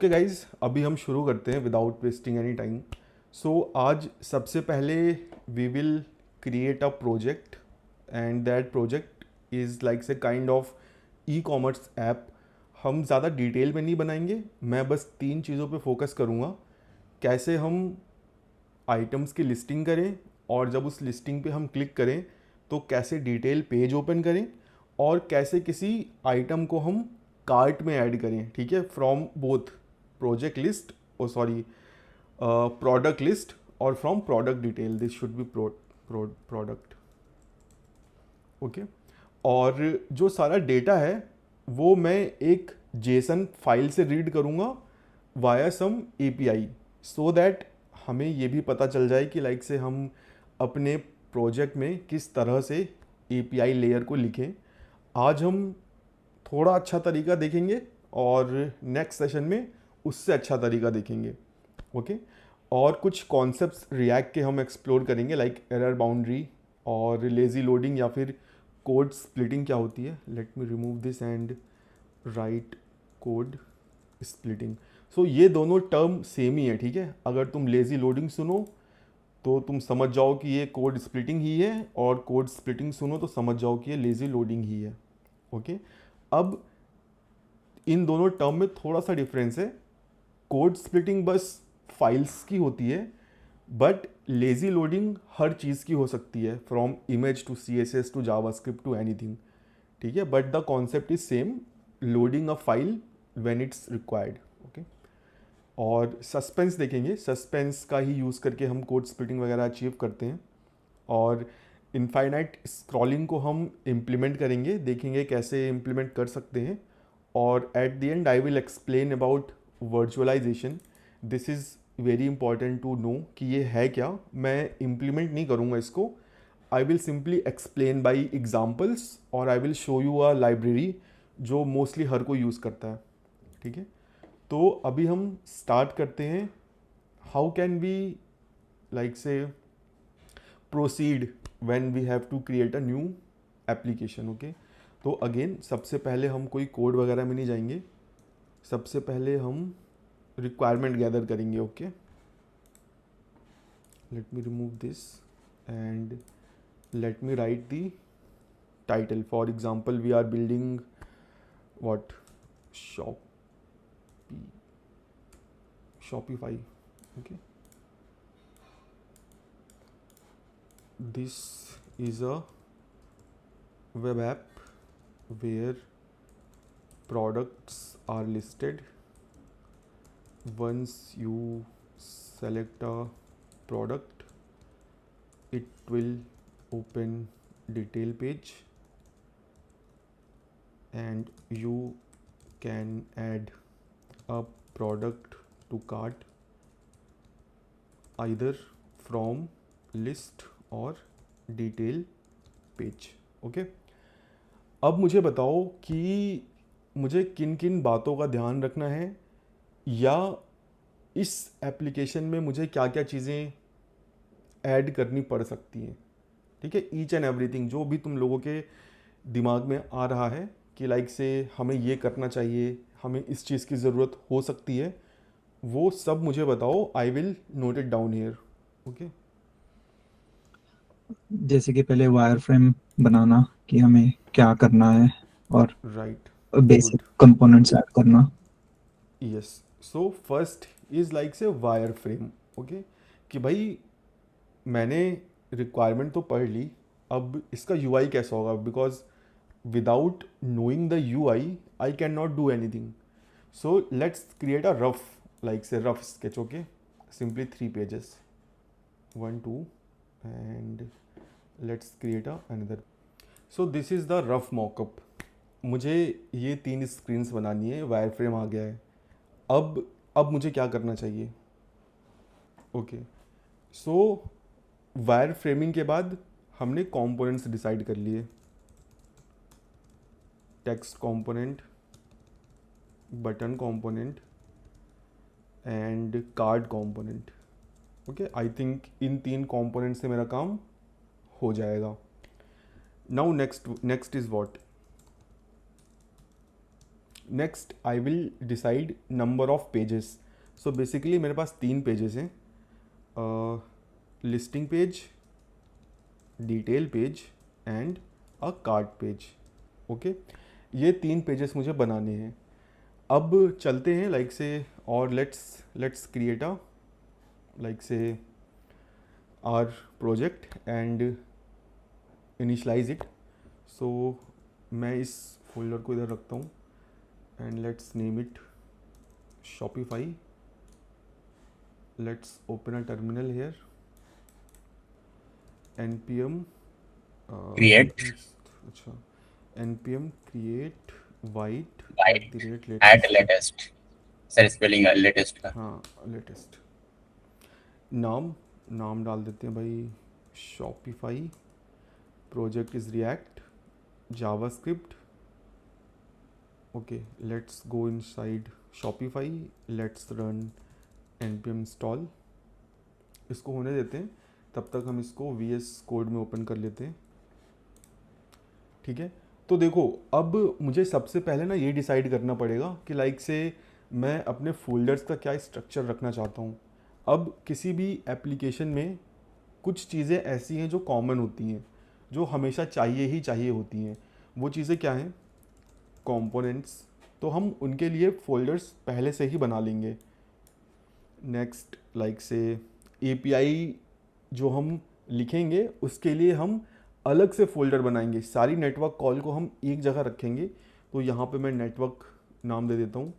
Okay guys, अभी हम शुरू करते हैं without wasting any time. So आज सबसे पहले we will create a project and that project is like say kind of e commerce app. हम ज़्यादा डिटेल में नहीं बनाएंगे, मैं बस 3 चीज़ों पे फोकस करूँगा। कैसे हम आइटम्स की लिस्टिंग करें, और जब उस लिस्टिंग पे हम क्लिक करें तो कैसे डिटेल पेज ओपन करें, और कैसे किसी आइटम को हम कार्ट में ऐड करें। ठीक है, from both project list oh sorry product list और from product detail. This should be product. Okay, और जो सारा डेटा है वो मैं एक जेसन फाइल से रीड करूँगा via some API, so that हमें ये भी पता चल जाए कि लाइक से हम अपने प्रोजेक्ट में किस तरह से एपीआई लेयर को लिखें। आज हम थोड़ा अच्छा तरीका देखेंगे और नेक्स्ट सेशन में उससे अच्छा तरीका देखेंगे। ओके, और कुछ कॉन्सेप्ट्स रिएक्ट के हम एक्सप्लोर करेंगे, लाइक एरर बाउंड्री और लेज़ी लोडिंग या फिर कोड स्प्लिटिंग क्या होती है। Let me remove this and write code splitting. So ये दोनों टर्म सेम ही है। ठीक है, अगर तुम लेज़ी लोडिंग सुनो तो तुम समझ जाओ कि ये कोड स्प्लिटिंग ही है, और कोड स्प्लिटिंग सुनो तो समझ जाओ कि ये लेज़ी लोडिंग ही है। ओके, अब इन दोनों टर्म में थोड़ा सा डिफरेंस है। कोड स्प्लिटिंग बस फाइल्स की होती है, बट लेज़ी लोडिंग हर चीज़ की हो सकती है, from image to CSS to JavaScript to anything. ठीक है, but the concept is same, loading a file when it's required. Okay, और सस्पेंस देखेंगे, सस्पेंस का ही यूज़ करके हम कोड स्प्लिटिंग वगैरह अचीव करते हैं। और इनफाइनाइट स्क्रॉलिंग को हम इम्प्लीमेंट करेंगे, देखेंगे कैसे इम्प्लीमेंट कर सकते हैं। और at the end I will explain about virtualisation. This is very important to know कि ये है क्या। मैं इम्प्लीमेंट नहीं करूँगा इसको, I will simply explain by examples, और I will show you a library जो मोस्टली हर कोई यूज़ करता है। ठीक है, तो अभी हम स्टार्ट करते हैं। How can we like say proceed when we have to create a new application. Okay, तो अगेन सबसे पहले हम कोई कोड वगैरह में नहीं जाएंगे, सबसे पहले हम रिक्वायरमेंट गैदर करेंगे। Okay, let me remove this and let me write the title. For example we are building what, Shopify. Okay, this is a web app where products are listed. Once you select a product, it will open detail page and you can add a product to cart either from list और detail page. Okay, अब मुझे बताओ कि मुझे किन किन बातों का ध्यान रखना है, या इस एप्लीकेशन में मुझे क्या क्या चीज़ें ऐड करनी पड़ सकती हैं। ठीक है, ईच एंड एवरीथिंग जो भी तुम लोगों के दिमाग में आ रहा है कि लाइक से हमें ये करना चाहिए, हमें इस चीज़ की ज़रूरत हो सकती है, वो सब मुझे बताओ। I will note it down here. Okay, जैसे कि पहले वायर फ्रेम बनाना कि हमें क्या करना है और right, basic good, components add करना। Yes. So first is like say wireframe. Okay, कि भाई मैंने रिक्वायरमेंट तो पढ़ ली, अब इसका यूआई कैसा होगा, because without knowing the UI I can not do anything. So let's create a rough, like say rough sketch. Okay, simply 3 pages, 1 2 and let's create a another. So this is the rough mockup. मुझे ये 3 screens बनानी है, wire frame आ गया है। अब मुझे क्या करना चाहिए। ओके, सो वायर फ्रेमिंग के बाद हमने कंपोनेंट्स डिसाइड कर लिए, text component, button component and card component. Okay, I think in 3 component से मेरा काम हो जाएगा। Now next is what, next I will decide number of pages. So basically मेरे पास 3 पेजेस हैं, listing page, detail page and a card page. Okay, ये 3 pages मुझे बनाने हैं. अब चलते हैं लाइक से, और let's create a like say our project and initialise it. So मैं इस फोल्डर को इधर रखता हूँ and let's name it Shopify. Let's open a terminal here. npm Create अच्छा, npm create white white @ at latest. latest. Sir spelling latest का. हाँ, latest. नाम डाल देते हैं भाई Shopify. Project is react JavaScript. Okay, let's go inside Shopify. Let's run npm install. इसको होने देते हैं, तब तक हम इसको VS कोड में ओपन कर लेते हैं. ठीक है, तो देखो अब मुझे सबसे पहले ना ये डिसाइड करना पड़ेगा कि लाइक से मैं अपने फोल्डर्स का क्या स्ट्रक्चर रखना चाहता हूँ. अब किसी भी एप्लीकेशन में कुछ चीज़ें ऐसी हैं जो कॉमन होती हैं, जो हमेशा चाहिए ही चाहिए होती हैं. वो चीज़ें क्या हैं? कंपोनेंट्स. तो हम उनके लिए फ़ोल्डर्स पहले से ही बना लेंगे. नेक्स्ट लाइक से API जो हम लिखेंगे उसके लिए हम अलग से फ़ोल्डर बनाएंगे. सारी नेटवर्क कॉल को हम एक जगह रखेंगे. तो यहाँ पे मैं नेटवर्क नाम दे देता हूँ.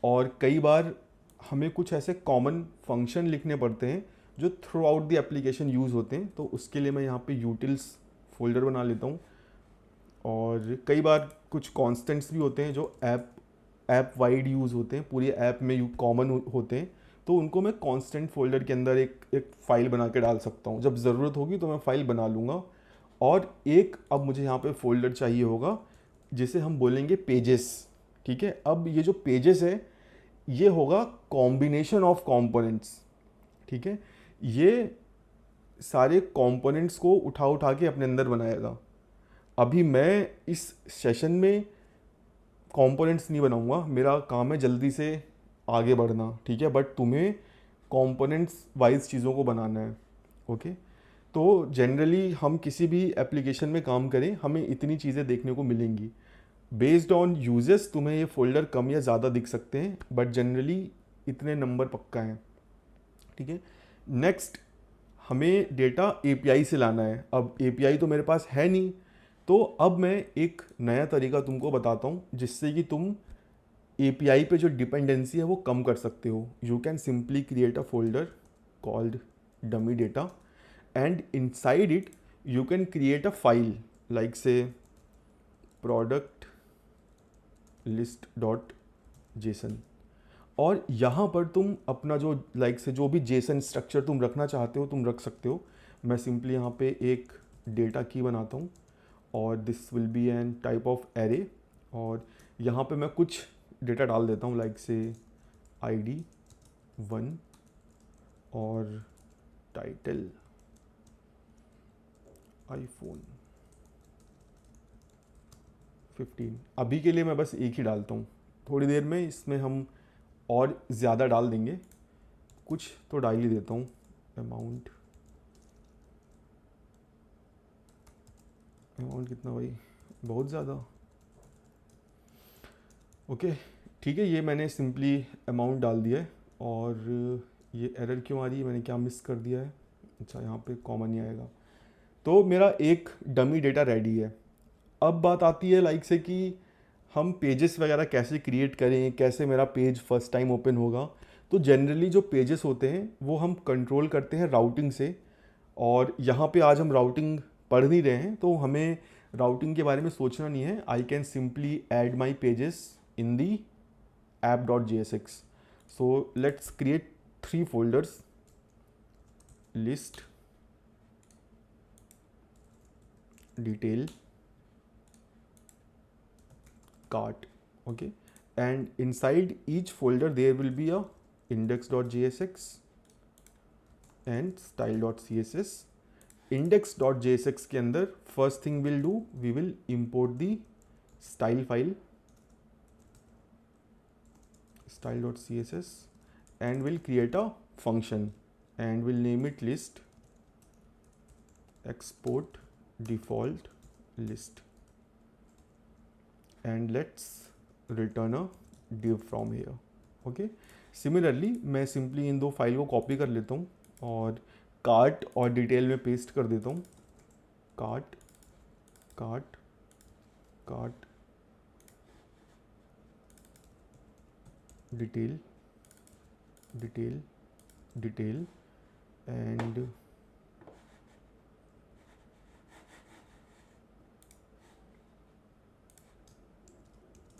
और कई बार हमें कुछ ऐसे कॉमन फंक्शन लिखने पड़ते हैं जो through out the application use होते हैं, तो उसके लिए मैं यहाँ पे यूटिल्स फोल्डर बना लेता हूँ. और कई बार कुछ कॉन्स्टेंट्स भी होते हैं जो ऐप वाइड यूज़ होते हैं, पूरी ऐप में कॉमन होते हैं, तो उनको मैं कांस्टेंट फोल्डर के अंदर एक फ़ाइल बना के डाल सकता हूँ. जब ज़रूरत होगी तो मैं फ़ाइल बना लूँगा. और एक अब मुझे यहाँ पे फोल्डर चाहिए होगा जिसे हम बोलेंगे पेजेस. ठीक है, अब ये जो पेजेस है ये होगा कॉम्बिनेशन ऑफ कंपोनेंट्स. ठीक है, ये सारे कंपोनेंट्स को उठा के अपने अंदर बनाएगा. अभी मैं इस सेशन में कंपोनेंट्स नहीं बनाऊंगा, मेरा काम है जल्दी से आगे बढ़ना. ठीक है, बट तुम्हें कंपोनेंट्स वाइज चीज़ों को बनाना है. ओके, तो जनरली हम किसी भी एप्लीकेशन में काम करें हमें इतनी चीज़ें देखने को मिलेंगी. बेस्ड ऑन यूजेस तुम्हें ये फोल्डर कम या ज़्यादा दिख सकते हैं, बट जनरली इतने नंबर पक्का हैं. ठीक है, नेक्स्ट हमें डेटा API से लाना है. अब API तो मेरे पास है नहीं, तो अब मैं एक नया तरीका तुमको बताता हूँ जिससे कि तुम API पे जो डिपेंडेंसी है वो कम कर सकते हो. You can simply create a folder called dummy data and inside it you can create a file like से प्रोडक्ट लिस्ट डॉट जेसन. और यहाँ पर तुम अपना जो लाइक से जो भी जेसन स्ट्रक्चर तुम रखना चाहते हो तुम रख सकते हो. मैं सिंपली यहाँ पे एक डेटा की बनाता हूँ और this will be an type of array. और यहाँ पे मैं कुछ डेटा डाल देता हूँ लाइक से ID 1 और टाइटल iPhone 15. अभी के लिए मैं बस एक ही डालता हूँ, थोड़ी देर में इसमें हम और ज़्यादा डाल देंगे. कुछ तो डाल ही देता हूँ. अमाउंट कितना भाई, बहुत ज़्यादा. ओके ठीक है, ये मैंने सिंपली अमाउंट डाल दिया है. और ये एरर क्यों आ रही है, मैंने क्या मिस कर दिया है? अच्छा, यहाँ पे कॉमन नहीं आएगा. तो मेरा एक डमी डेटा रेडी है. अब बात आती है लाइक से कि हम पेजेस वगैरह कैसे क्रिएट करें, कैसे मेरा पेज फर्स्ट टाइम ओपन होगा. तो जनरली जो पेजेस होते हैं वो हम कंट्रोल करते हैं राउटिंग से. और यहाँ पे आज हम राउटिंग पढ़ नहीं रहे हैं, तो हमें राउटिंग के बारे में सोचना नहीं है. आई can simply add my pages in the app.jsx. So let's create 3 folders, list, detail, cart. Okay, and inside each folder there will be a index.jsx and style.css. index.jsx के अंदर first thing we'll do, we will import the style file. style.css and we'll create a function and we'll name it list export default list and let's return a div from here. Okay, similarly मैं simply इन दो file को copy कर लेता हूँ और cart और detail में paste कर देता हूँ. Cart cart cart detail detail detail and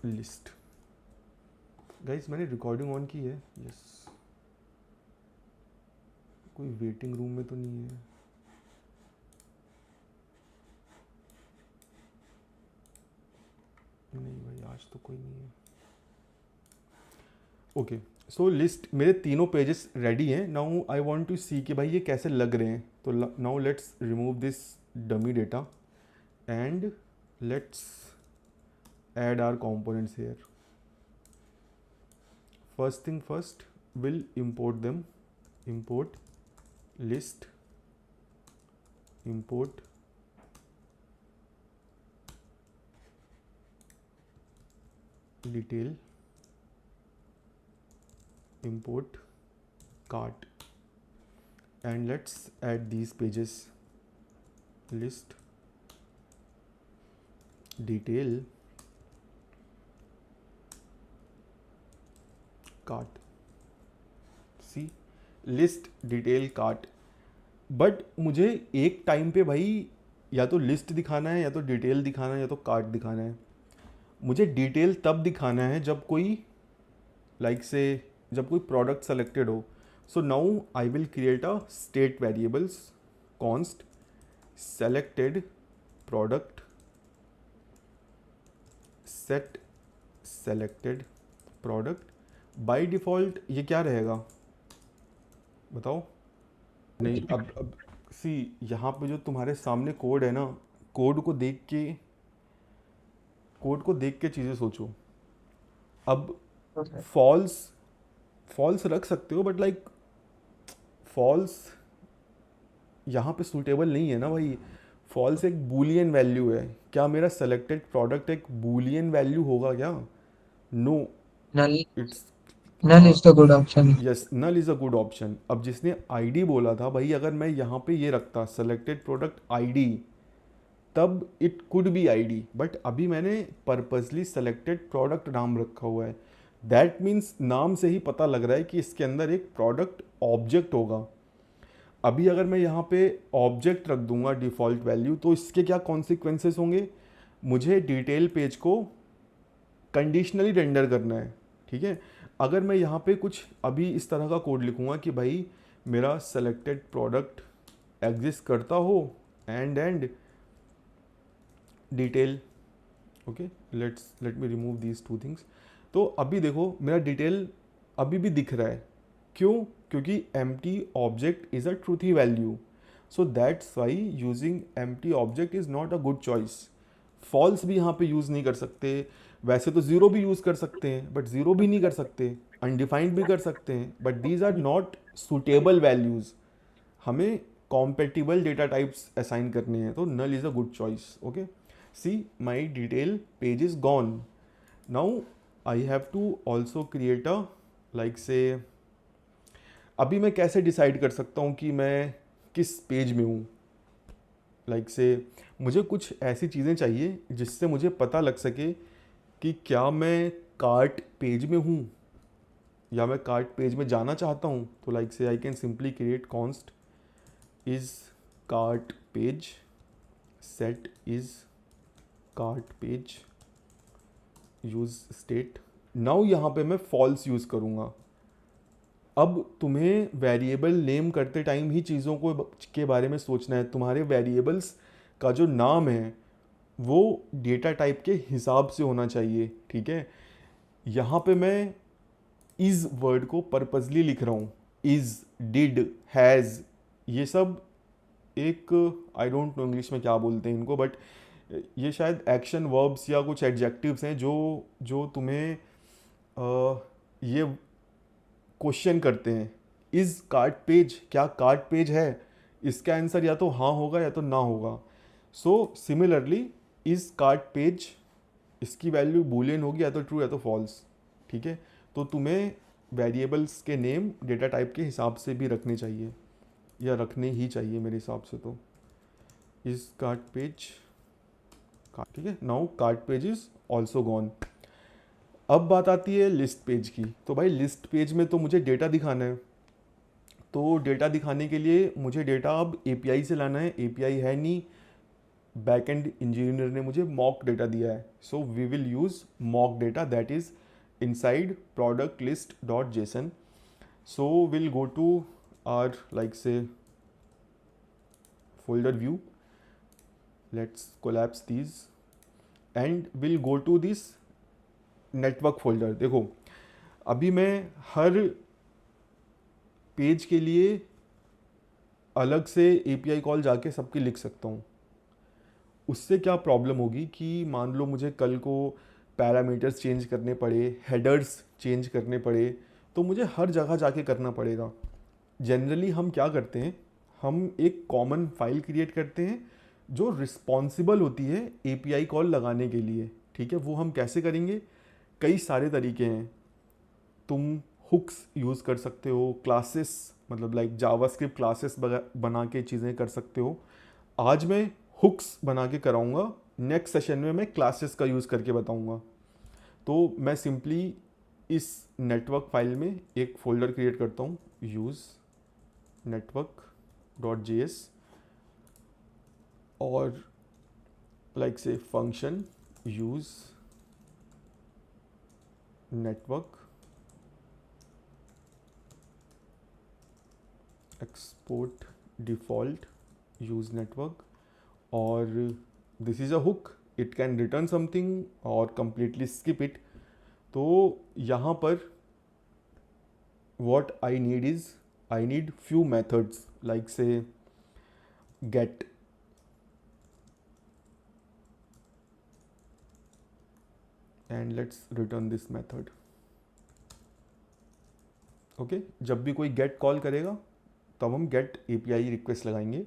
list. Guys मैंने रिकॉर्डिंग ऑन की है. यस, कोई वेटिंग रूम में तो नहीं है. नहीं भाई आज तो कोई नहीं है. ओके, सो लिस्ट मेरे तीनों पेजेस रेडी हैं. नाउ आई वांट टू सी कि भाई ये कैसे लग रहे हैं. तो now let's remove this dummy data and let's add our components here. First thing first, we'll import them. Import list, import detail, import cart, and let's add these pages. List, detail, cart. See list detail cart. But मुझे एक time पे भाई या तो list दिखाना है या तो डिटेल दिखाना है या तो कार्ट दिखाना है. मुझे डिटेल तब दिखाना है जब कोई जब कोई प्रोडक्ट सेलेक्टेड हो. So now I will create a state variables const selected product set selected product. By default ये क्या रहेगा बताओ. नहीं, अब सी यहाँ पे जो तुम्हारे सामने कोड है ना, कोड को देख के चीज़ें सोचो. अब फॉल्स रख सकते हो बट फॉल्स यहाँ पे सूटेबल नहीं है ना भाई. फॉल्स एक बूलियन वैल्यू है. क्या मेरा सेलेक्टेड प्रोडक्ट एक बूलियन वैल्यू होगा क्या? No, it's null is the good option. Yes, null is a good option. अब जिसने आईडी बोला था भाई, अगर मैं यहाँ पे ये रखता सेलेक्टेड प्रोडक्ट आईडी तब it could be ID. But अभी मैंने पर्पसली सेलेक्टेड प्रोडक्ट नाम रखा हुआ है. दैट मीन्स नाम से ही पता लग रहा है कि इसके अंदर एक प्रोडक्ट ऑब्जेक्ट होगा. अभी अगर मैं यहाँ पे ऑब्जेक्ट रख दूंगा डिफ़ॉल्ट वैल्यू तो इसके क्या कॉन्सिक्वेंसेस होंगे. मुझे डिटेल पेज को कंडीशनली रेंडर करना है. ठीक है, अगर मैं यहाँ पे कुछ अभी इस तरह का कोड लिखूँगा कि भाई मेरा सेलेक्टेड प्रोडक्ट एग्जिस्ट करता हो and detail. Okay, let me remove these two things. तो अभी देखो मेरा डिटेल अभी भी दिख रहा है. क्यों? क्योंकि empty object is a truthy value. So that's why using empty object is not a good choice. False भी यहाँ पे यूज़ नहीं कर सकते. वैसे तो ज़ीरो भी यूज़ कर सकते हैं बट ज़ीरो भी नहीं कर सकते. अनडिफाइंड भी कर सकते हैं but these are not suitable values. हमें कॉम्पेटिबल डेटा टाइप्स असाइन करने हैं. तो null is a good choice. Okay, see my detail page is gone. Now I have to also create a say अभी मैं कैसे डिसाइड कर सकता हूँ कि मैं किस पेज में हूँ. से मुझे कुछ ऐसी चीज़ें चाहिए जिससे मुझे पता लग सके कि क्या मैं कार्ट पेज में हूँ या मैं कार्ट पेज में जाना चाहता हूँ. तो से आई can simply create const is cart page set is cart page use state. Now यहाँ पे मैं फॉल्स यूज़ करूँगा. अब तुम्हें वेरिएबल नेम करते टाइम ही चीज़ों को के बारे में सोचना है. तुम्हारे वेरिएबल्स का जो नाम है वो डेटा टाइप के हिसाब से होना चाहिए. ठीक है, यहाँ पे मैं इज़ वर्ड को पर्पसली लिख रहा हूँ. इज़, डिड, हैज़, ये सब एक आई डोंट नो इंग्लिश में क्या बोलते हैं इनको, बट ये शायद एक्शन वर्ब्स या कुछ एडजेक्टिव्स हैं जो तुम्हें ये क्वेश्चन करते हैं, इज़ कार्ट पेज, क्या कार्ट पेज है? इसका आंसर या तो हाँ होगा या तो ना होगा। So similarly is cart page, इसकी वैल्यू बूलियन होगी, या तो ट्रू या तो फॉल्स। ठीक है, तो तुम्हें वेरिएबल्स के नेम डेटा टाइप के हिसाब से भी रखने चाहिए, या रखने ही चाहिए मेरे हिसाब से। तो इज़ कार्ट पेज, ठीक है, now cart page is also gone. अब बात आती है लिस्ट पेज की। तो भाई लिस्ट पेज में तो मुझे डेटा दिखाना है, तो डेटा दिखाने के लिए मुझे डेटा अब एपीआई से लाना है। एपीआई है नहीं, बैकएंड इंजीनियर ने मुझे मॉक डेटा दिया है। So we will use mock data that is inside product list dot JSON. So will go to our like say folder view, let's collapse these and we'll go to this network folder। देखो अभी मैं हर page के लिए अलग से API call जाके सबकी लिख सकता हूँ। उससे क्या प्रॉब्लम होगी कि मान लो मुझे कल को पैरामीटर्स चेंज करने पड़े, हेडर्स चेंज करने पड़े, तो मुझे हर जगह जाके करना पड़ेगा। जनरली हम क्या करते हैं, हम एक कॉमन फाइल क्रिएट करते हैं जो रिस्पॉन्सिबल होती है API कॉल लगाने के लिए। ठीक है, वो हम कैसे करेंगे? कई सारे तरीके हैं। तुम हुक्स यूज़ कर सकते हो, क्लासेस मतलब लाइक जावास्क्रिप्ट क्लासेस बना के चीज़ें कर सकते हो। आज मैं हुक्स बना के कराऊंगा, नेक्स्ट सेशन में मैं क्लासेस का यूज़ करके बताऊंगा। तो मैं सिंपली इस नेटवर्क फाइल में एक फ़ोल्डर क्रिएट करता हूँ, यूज़ network.js, और like say function use network export default use network, और this is a hook, it can return something और कंप्लीटली स्किप इट। तो यहाँ पर what I need is I need few methods like say get, and let's return this method। Okay, जब भी कोई get call करेगा तब हम get API रिक्वेस्ट लगाएंगे,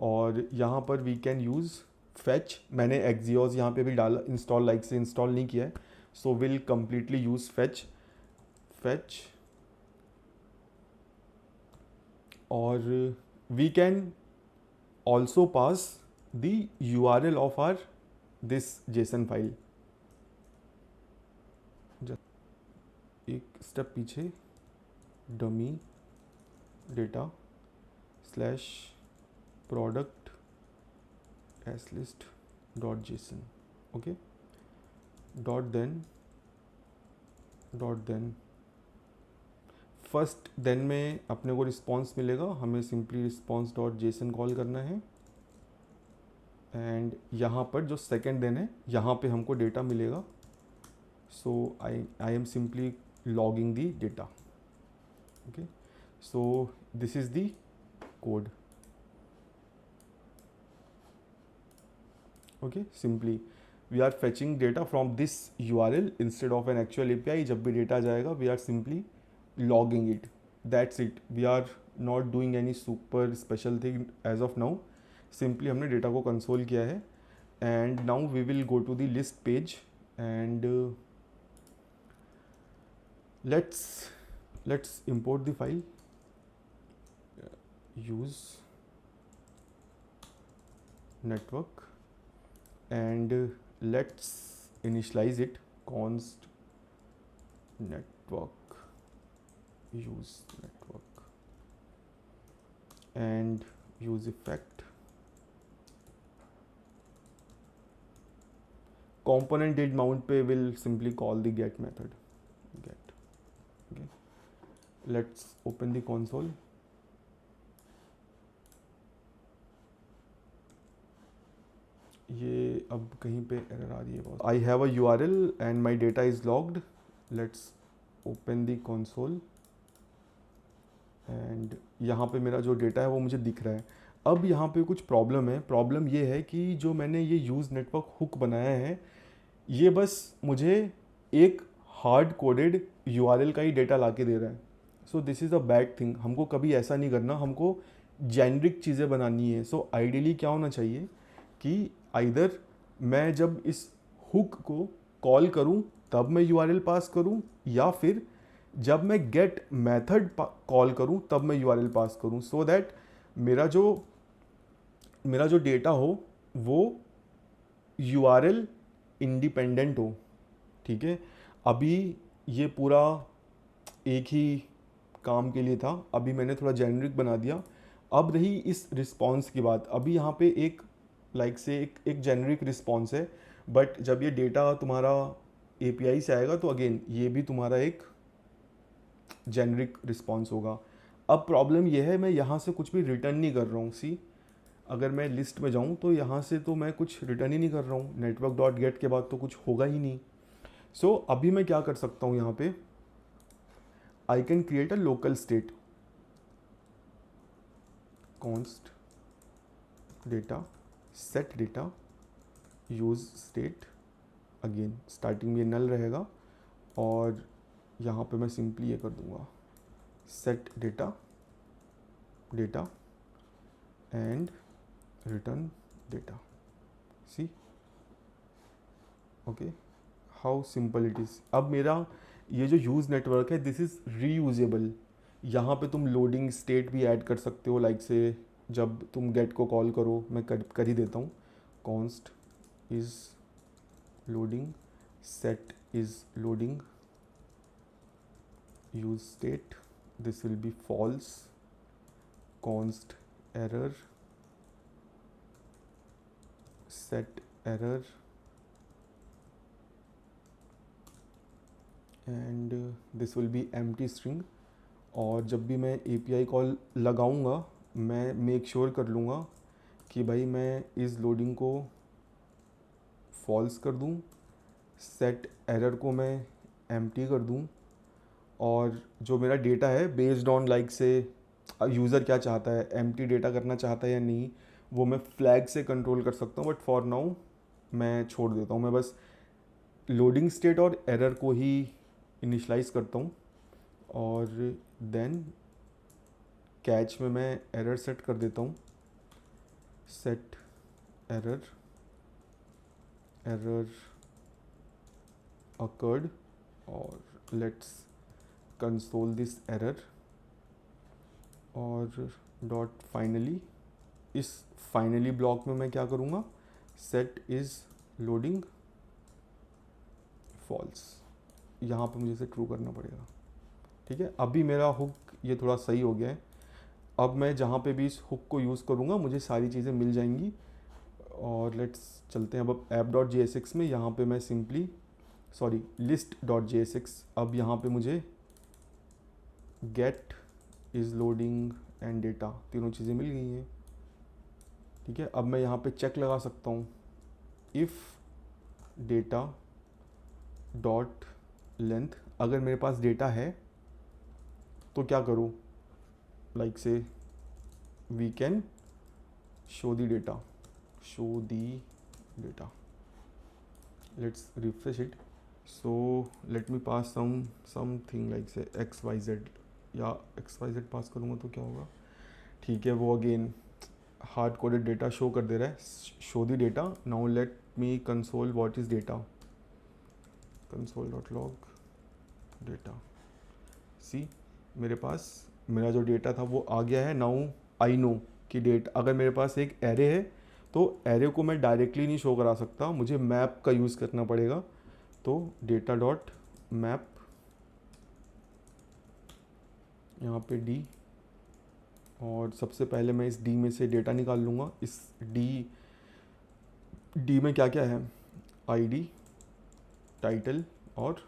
और यहाँ पर we can use fetch। मैंने Axios यहाँ पे भी डाला, इंस्टॉल लाइक से इंस्टॉल नहीं किया है, so we'll completely use fetch, और we can also pass the URL of our this JSON file। एक स्टेप पीछे, dummy data slash products list dot JSON. Okay, dot then first then में अपने को response मिलेगा, हमें simply response dot JSON call करना है, and यहाँ पर जो सेकेंड देन है यहाँ पे हमको डेटा मिलेगा। So I am simply logging the data। okay, so this is the code। okay, simply we are fetching data from this URL instead of an actual API। जब भी डेटा जाएगा we are simply logging it, that's it। we are not doing any super special thing as of now, simply हमने data को console किया है। and now we will go to the list page and let's import the file, use network, and let's initialize it, const network use network, and use effect component did mount पे will simply call the get method, get। okay, let's open the console। ये अब कहीं पे error आ रही है बहुत। I have a URL and my data is logged. Let's open the console, and यहाँ पे मेरा जो डेटा है वो मुझे दिख रहा है। अब यहाँ पे कुछ प्रॉब्लम है। प्रॉब्लम ये है कि जो मैंने ये यूज़ नेटवर्क हुक बनाया है, ये बस मुझे एक हार्ड कोडेड यूआरएल का ही डेटा ला के दे रहा है. So this is a bad thing. हमको कभी ऐसा नहीं करना, हमको जेनरिक चीज़ें बनानी है. सो आइडियली क्या होना चाहिए कि आइदर मैं जब इस हुक को कॉल करूं तब मैं यूआरएल पास करूं, या फिर जब मैं गेट मेथड कॉल करूं तब मैं यूआरएल पास करूं, सो दैट मेरा जो डेटा हो वो यूआरएल इंडिपेंडेंट हो. ठीक है, अभी ये पूरा एक ही काम के लिए था, अभी मैंने थोड़ा जेनरिक बना दिया. अब रही इस रिस्पॉन्स की बात. अभी यहाँ पे एक एक जेनरिक रिस्पॉन्स है, बट जब ये डेटा तुम्हारा एपीआई से आएगा तो अगेन ये भी तुम्हारा एक जेनरिक रिस्पॉन्स होगा. अब प्रॉब्लम ये है, मैं यहाँ से कुछ भी रिटर्न नहीं कर रहा हूँ. सी, अगर मैं लिस्ट में जाऊँ तो यहाँ से तो मैं कुछ रिटर्न ही नहीं कर रहा हूँ. नेटवर्क डॉट गेट के बाद तो कुछ होगा ही नहीं. सो अभी मैं क्या कर सकता हूँ यहाँ पे, I can create a local state. Const data set data use state. Again starting में नल रहेगा और यहाँ पे मैं सिंपली ये कर दूँगा set data data and return data. See, okay, how simple it is. अब मेरा ये जो यूज़ नेटवर्क है दिस इज़ रीयूजेबल. यहाँ पे तुम लोडिंग स्टेट भी ऐड कर सकते हो, लाइक से जब तुम गेट को कॉल करो, मैं कर ही देता हूँ. Const is loading, set is loading, use state, this will be false, const error, set error, and this will be empty string. और जब भी मैं API कॉल लगाऊंगा मैं मेक श्योर कर लूँगा कि भाई मैं इस लोडिंग को फॉल्स कर दूँ, सेट एरर को मैं एम्प्टी कर दूँ, और जो मेरा डेटा है बेस्ड ऑन लाइक से यूज़र क्या चाहता है, एम्प्टी डेटा करना चाहता है या नहीं, वो मैं फ्लैग से कंट्रोल कर सकता हूँ. बट फॉर नाउ मैं छोड़ देता हूँ, मैं बस लोडिंग स्टेट और एरर को ही इनिशलाइज करता हूँ. और देन कैच में मैं एरर सेट कर देता हूँ, सेट एरर occurred, और लेट्स कंसोल दिस एरर. और डॉट फाइनली, इस फाइनली ब्लॉक में मैं क्या करूँगा, सेट इज़ लोडिंग फॉल्स. यहाँ पे मुझे इसे ट्रू करना पड़ेगा. ठीक है, अभी मेरा हुक ये थोड़ा सही हो गया है. अब मैं जहाँ पे भी इस हुक को यूज़ करूँगा मुझे सारी चीज़ें मिल जाएंगी. और लेट्स चलते हैं अब app.jsx में. यहाँ पे मैं सिंपली list.jsx. अब यहाँ पे मुझे get is loading and data तीनों चीज़ें मिल गई हैं. ठीक है, अब मैं यहाँ पे चेक लगा सकता हूँ, इफ़ डेटा डॉट लेंथ. अगर मेरे पास डेटा है तो क्या करूँ, like say we can show the data, let's refresh it. So let me pass something like say xyz, या xyz पास करूँगा तो क्या होगा. ठीक है, वो again hard coded data show कर दे रहा है. Show the data. Now let me console what is data, console.log data. See, मेरे पास मेरा जो डेटा था वो आ गया है. नाउ आई नो कि डेट, अगर मेरे पास एक एरे है तो एरे को मैं डायरेक्टली नहीं शो करा सकता, मुझे मैप का यूज़ करना पड़ेगा. तो डेटा डॉट मैप, यहाँ पे डी, और सबसे पहले मैं इस डी में से डेटा निकाल लूँगा. इस डी में क्या क्या है, आईडी, टाइटल और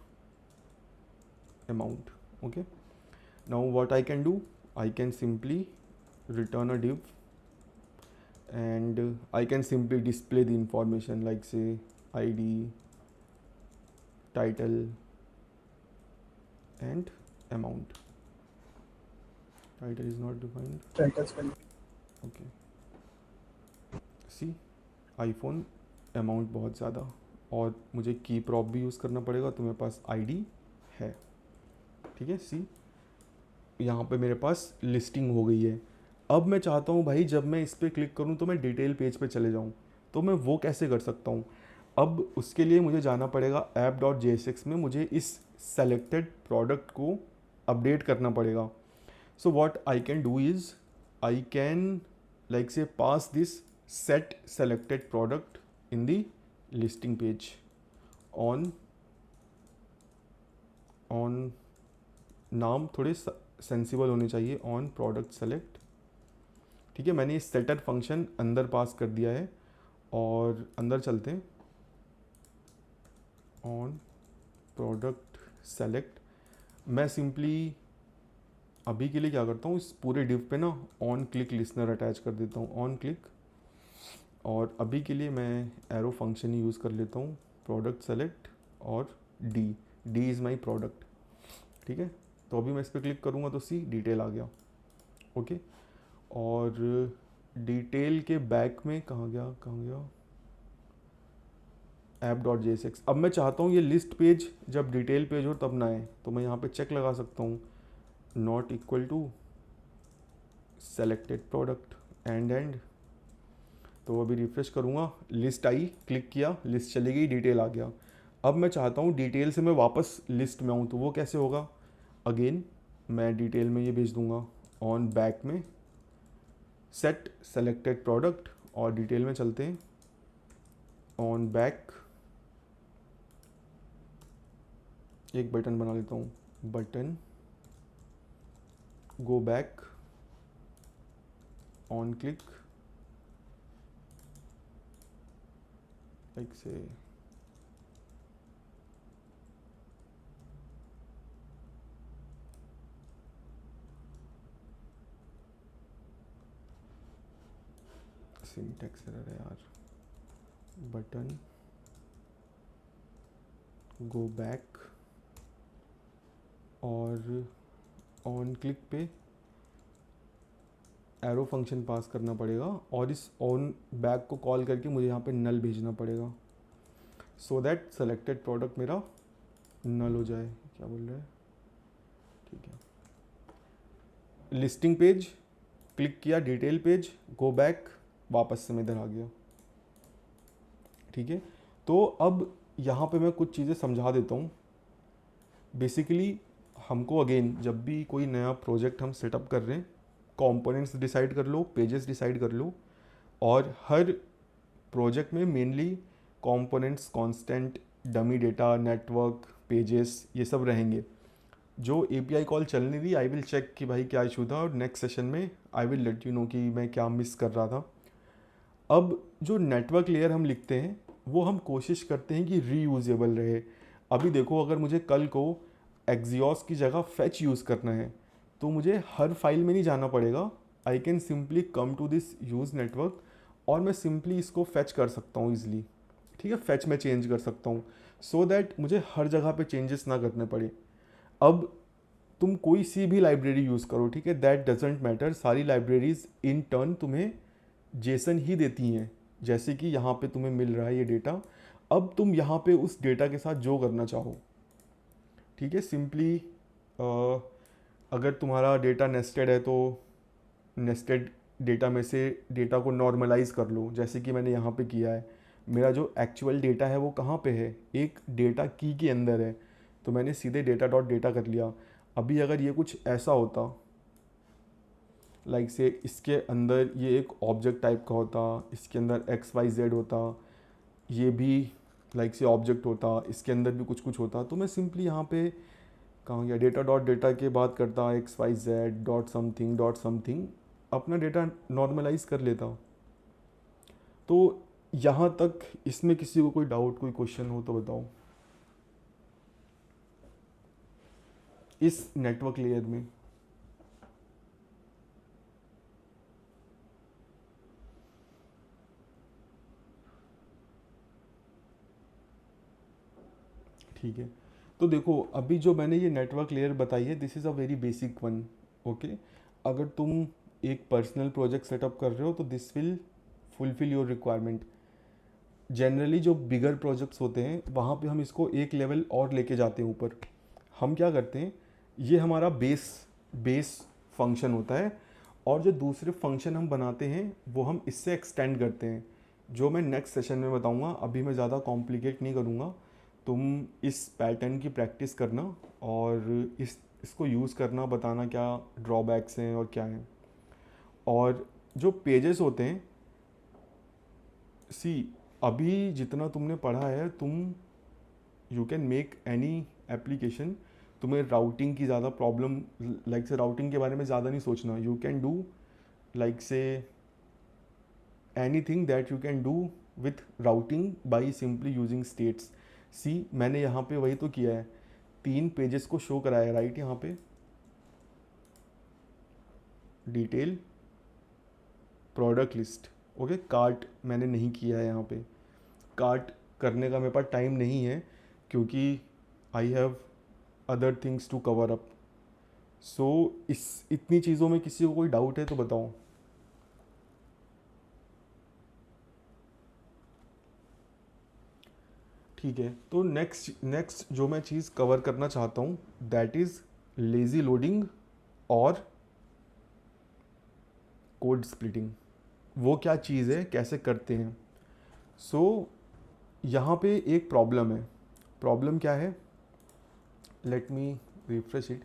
amount. Okay, now what I can do, I can simply return a div and I can simply display the information like say ID, title and amount. Title is not defined. Okay, see, iPhone, amount बहुत ज़्यादा, और मुझे की prop भी use करना पड़ेगा. तो मेरे पास ID है। ठीक है, सी यहाँ पे मेरे पास लिस्टिंग हो गई है। अब मैं चाहता हूँ भाई जब मैं इस पर क्लिक करूँ तो मैं डिटेल पेज पे चले जाऊँ, तो मैं वो कैसे कर सकता हूँ? अब उसके लिए मुझे जाना पड़ेगा app.jsx में, मुझे इस सेलेक्टेड प्रोडक्ट को अपडेट करना पड़ेगा। So what I can do is I can like say pass this set selected product in the listing page on नाम थोड़े सेंसिबल होने चाहिए, ऑन प्रोडक्ट सेलेक्ट। ठीक है, मैंने इस सेटर फंक्शन अंदर पास कर दिया है और अंदर चलते हैं। ऑन प्रोडक्ट सेलेक्ट मैं सिंपली अभी के लिए क्या करता हूँ, इस पूरे डिव पे ना ऑन क्लिक लिसनर अटैच कर देता हूँ, ऑन क्लिक। और अभी के लिए मैं एरो फंक्शन ही यूज़ कर लेता हूँ, प्रोडक्ट सेलेक्ट और डी इज़ माई प्रोडक्ट। ठीक है, तो अभी मैं इस पर क्लिक करूँगा तो सी डिटेल आ गया। ओके, और डिटेल के बैक में कहाँ गया app.jsx। अब मैं चाहता हूँ ये लिस्ट पेज जब डिटेल पेज हो तब ना आए, तो मैं यहाँ पे चेक लगा सकता हूँ, not equal to selected product and. तो अभी रिफ्रेश करूँगा, लिस्ट आई, क्लिक किया, लिस्ट चली गई, डिटेल आ गया। अब मैं चाहता हूँ डिटेल से मैं वापस लिस्ट में आऊँ, तो वो कैसे होगा? अगेन मैं डिटेल में ये भेज दूँगा, ऑन बैक में सेट सेलेक्टेड प्रोडक्ट, और डिटेल में चलते हैं, ऑन बैक एक बटन बना लेता हूँ, button go back, on click like से सिंटैक्स एरर है यार, बटन गो बैक और ऑन क्लिक पे एरो फंक्शन पास करना पड़ेगा और इस ऑन बैक को कॉल करके मुझे यहाँ पे नल भेजना पड़ेगा, सो दैट सेलेक्टेड प्रोडक्ट मेरा नल हो जाए। क्या बोल रहा है? ठीक है, लिस्टिंग पेज क्लिक किया, डिटेल पेज, गो बैक, वापस से मैं इधर आ गया। ठीक है, तो अब यहाँ पे मैं कुछ चीज़ें समझा देता हूँ। बेसिकली हमको अगेन जब भी कोई नया प्रोजेक्ट हम सेटअप कर रहे हैं, कंपोनेंट्स डिसाइड कर लो, पेजेस डिसाइड कर लो, और हर प्रोजेक्ट में mainly components, constant, dummy data, network, pages, ये सब रहेंगे। जो एपीआई कॉल चलने दी, आई विल चेक कि भाई क्या इशू था, और नेक्स्ट सेशन में I will let you know कि मैं क्या मिस कर रहा था। अब जो नेटवर्क लेयर हम लिखते हैं वो हम कोशिश करते हैं कि रीयूजेबल रहे। अभी देखो, अगर मुझे कल को एक्सियोस की जगह फेच यूज़ करना है तो मुझे हर फाइल में नहीं जाना पड़ेगा, I can simply come to this use network और मैं सिंपली इसको फेच कर सकता हूँ ईजिली। ठीक है, फेच में चेंज कर सकता हूँ, सो दैट मुझे हर जगह पे चेंजेस ना करने पड़े। अब तुम कोई सी भी लाइब्रेरी यूज़ करो, ठीक है, दैट डजेंट मैटर, सारी लाइब्रेरीज इन टर्न तुम्हें जेसन ही देती हैं। जैसे कि यहाँ पे तुम्हें मिल रहा है ये डेटा, अब तुम यहाँ पे उस डेटा के साथ जो करना चाहो, ठीक है, सिंपली अगर तुम्हारा डेटा नेस्टेड है तो नेस्टेड डेटा में से डेटा को नॉर्मलाइज कर लो, जैसे कि मैंने यहाँ पे किया है। मेरा जो एक्चुअल डेटा है वो कहाँ पे है? एक डेटा की के अंदर है, तो मैंने सीधे डेटा डॉट डेटा कर लिया। अभी अगर ये कुछ ऐसा होता, लाइक से इसके अंदर ये एक ऑब्जेक्ट टाइप का होता, इसके अंदर XYZ होता, ये भी लाइक से ऑब्जेक्ट होता, इसके अंदर भी कुछ कुछ होता, तो मैं सिंपली यहाँ पे कहाँ गया, डेटा डॉट डेटा के बाद करता XYZ डॉट समथिंग, अपना डेटा नॉर्मलाइज कर लेता। तो यहाँ तक इसमें किसी को कोई डाउट, कोई क्वेश्चन हो तो बताओ इस नेटवर्क लेयर में। ठीक है, तो देखो अभी जो मैंने ये नेटवर्क लेयर बताई है, this is a very basic one. Okay, अगर तुम एक पर्सनल प्रोजेक्ट सेटअप कर रहे हो तो this will fulfil your requirement. Generally जो बिगर प्रोजेक्ट्स होते हैं वहाँ पे हम इसको एक लेवल और लेके जाते हैं ऊपर। हम क्या करते हैं, ये हमारा बेस फंक्शन होता है, और जो दूसरे फंक्शन हम बनाते हैं वो हम इससे एक्सटेंड करते हैं, जो मैं नेक्स्ट सेशन में बताऊंगा। अभी मैं ज़्यादा कॉम्प्लिकेट नहीं करूँगा, तुम इस पैटर्न की प्रैक्टिस करना और इसको यूज़ करना, बताना क्या ड्रॉबैक्स हैं और क्या हैं। और जो पेजेस होते हैं, सी अभी जितना तुमने पढ़ा है, तुम you can make any application. तुम्हें राउटिंग की ज़्यादा प्रॉब्लम, लाइक से राउटिंग के बारे में ज़्यादा नहीं सोचना। You can do like say anything that you can do with routing by simply using states. See मैंने यहाँ पे वही तो किया है, 3 पेजेस को शो कराया है, राइट। यहाँ पे detail, product list, okay. Cart मैंने नहीं किया है, यहाँ पे कार्ट करने का मेरे पास टाइम नहीं है, क्योंकि I have other things to cover up. So इस इतनी चीज़ों में किसी को कोई डाउट है तो बताओ। ठीक है, तो नेक्स्ट जो मैं चीज़ कवर करना चाहता हूँ दैट इज़ लेज़ी लोडिंग और कोड स्प्लिटिंग। वो क्या चीज़ है, कैसे करते हैं। सो यहाँ पे एक प्रॉब्लम है। प्रॉब्लम क्या है, let me refresh it.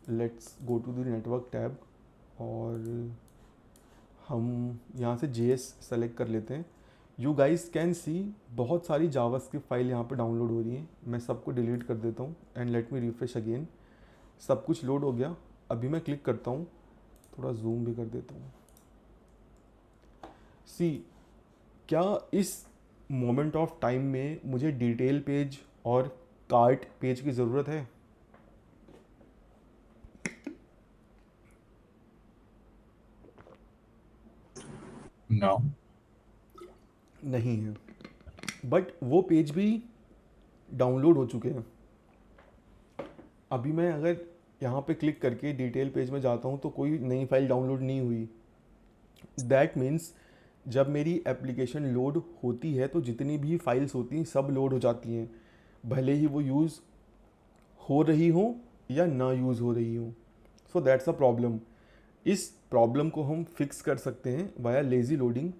Let's go to the network tab और हम यहाँ से JS सेलेक्ट कर लेते हैं। यू गाइस कैन सी बहुत सारी जावास्क्रिप्ट फाइल यहाँ पे डाउनलोड हो रही हैं। मैं सबको डिलीट कर देता हूँ and let me refresh again. सब कुछ लोड हो गया। अभी मैं क्लिक करता हूँ, थोड़ा जूम भी कर देता हूँ। सी क्या इस मोमेंट ऑफ टाइम में मुझे डिटेल पेज और कार्ट पेज की ज़रूरत है? No. नहीं है, बट वो पेज भी डाउनलोड हो चुके हैं। अभी मैं अगर यहाँ पे क्लिक करके डिटेल पेज में जाता हूँ तो कोई नई फाइल डाउनलोड नहीं हुई। दैट मीन्स जब मेरी एप्लीकेशन लोड होती है तो जितनी भी फाइल्स होती हैं सब लोड हो जाती हैं, भले ही वो यूज़ हो रही हो या ना यूज़ हो रही हो। So that's a problem. इस प्रॉब्लम को हम फिक्स कर सकते हैं वाया लेज़ी लोडिंग।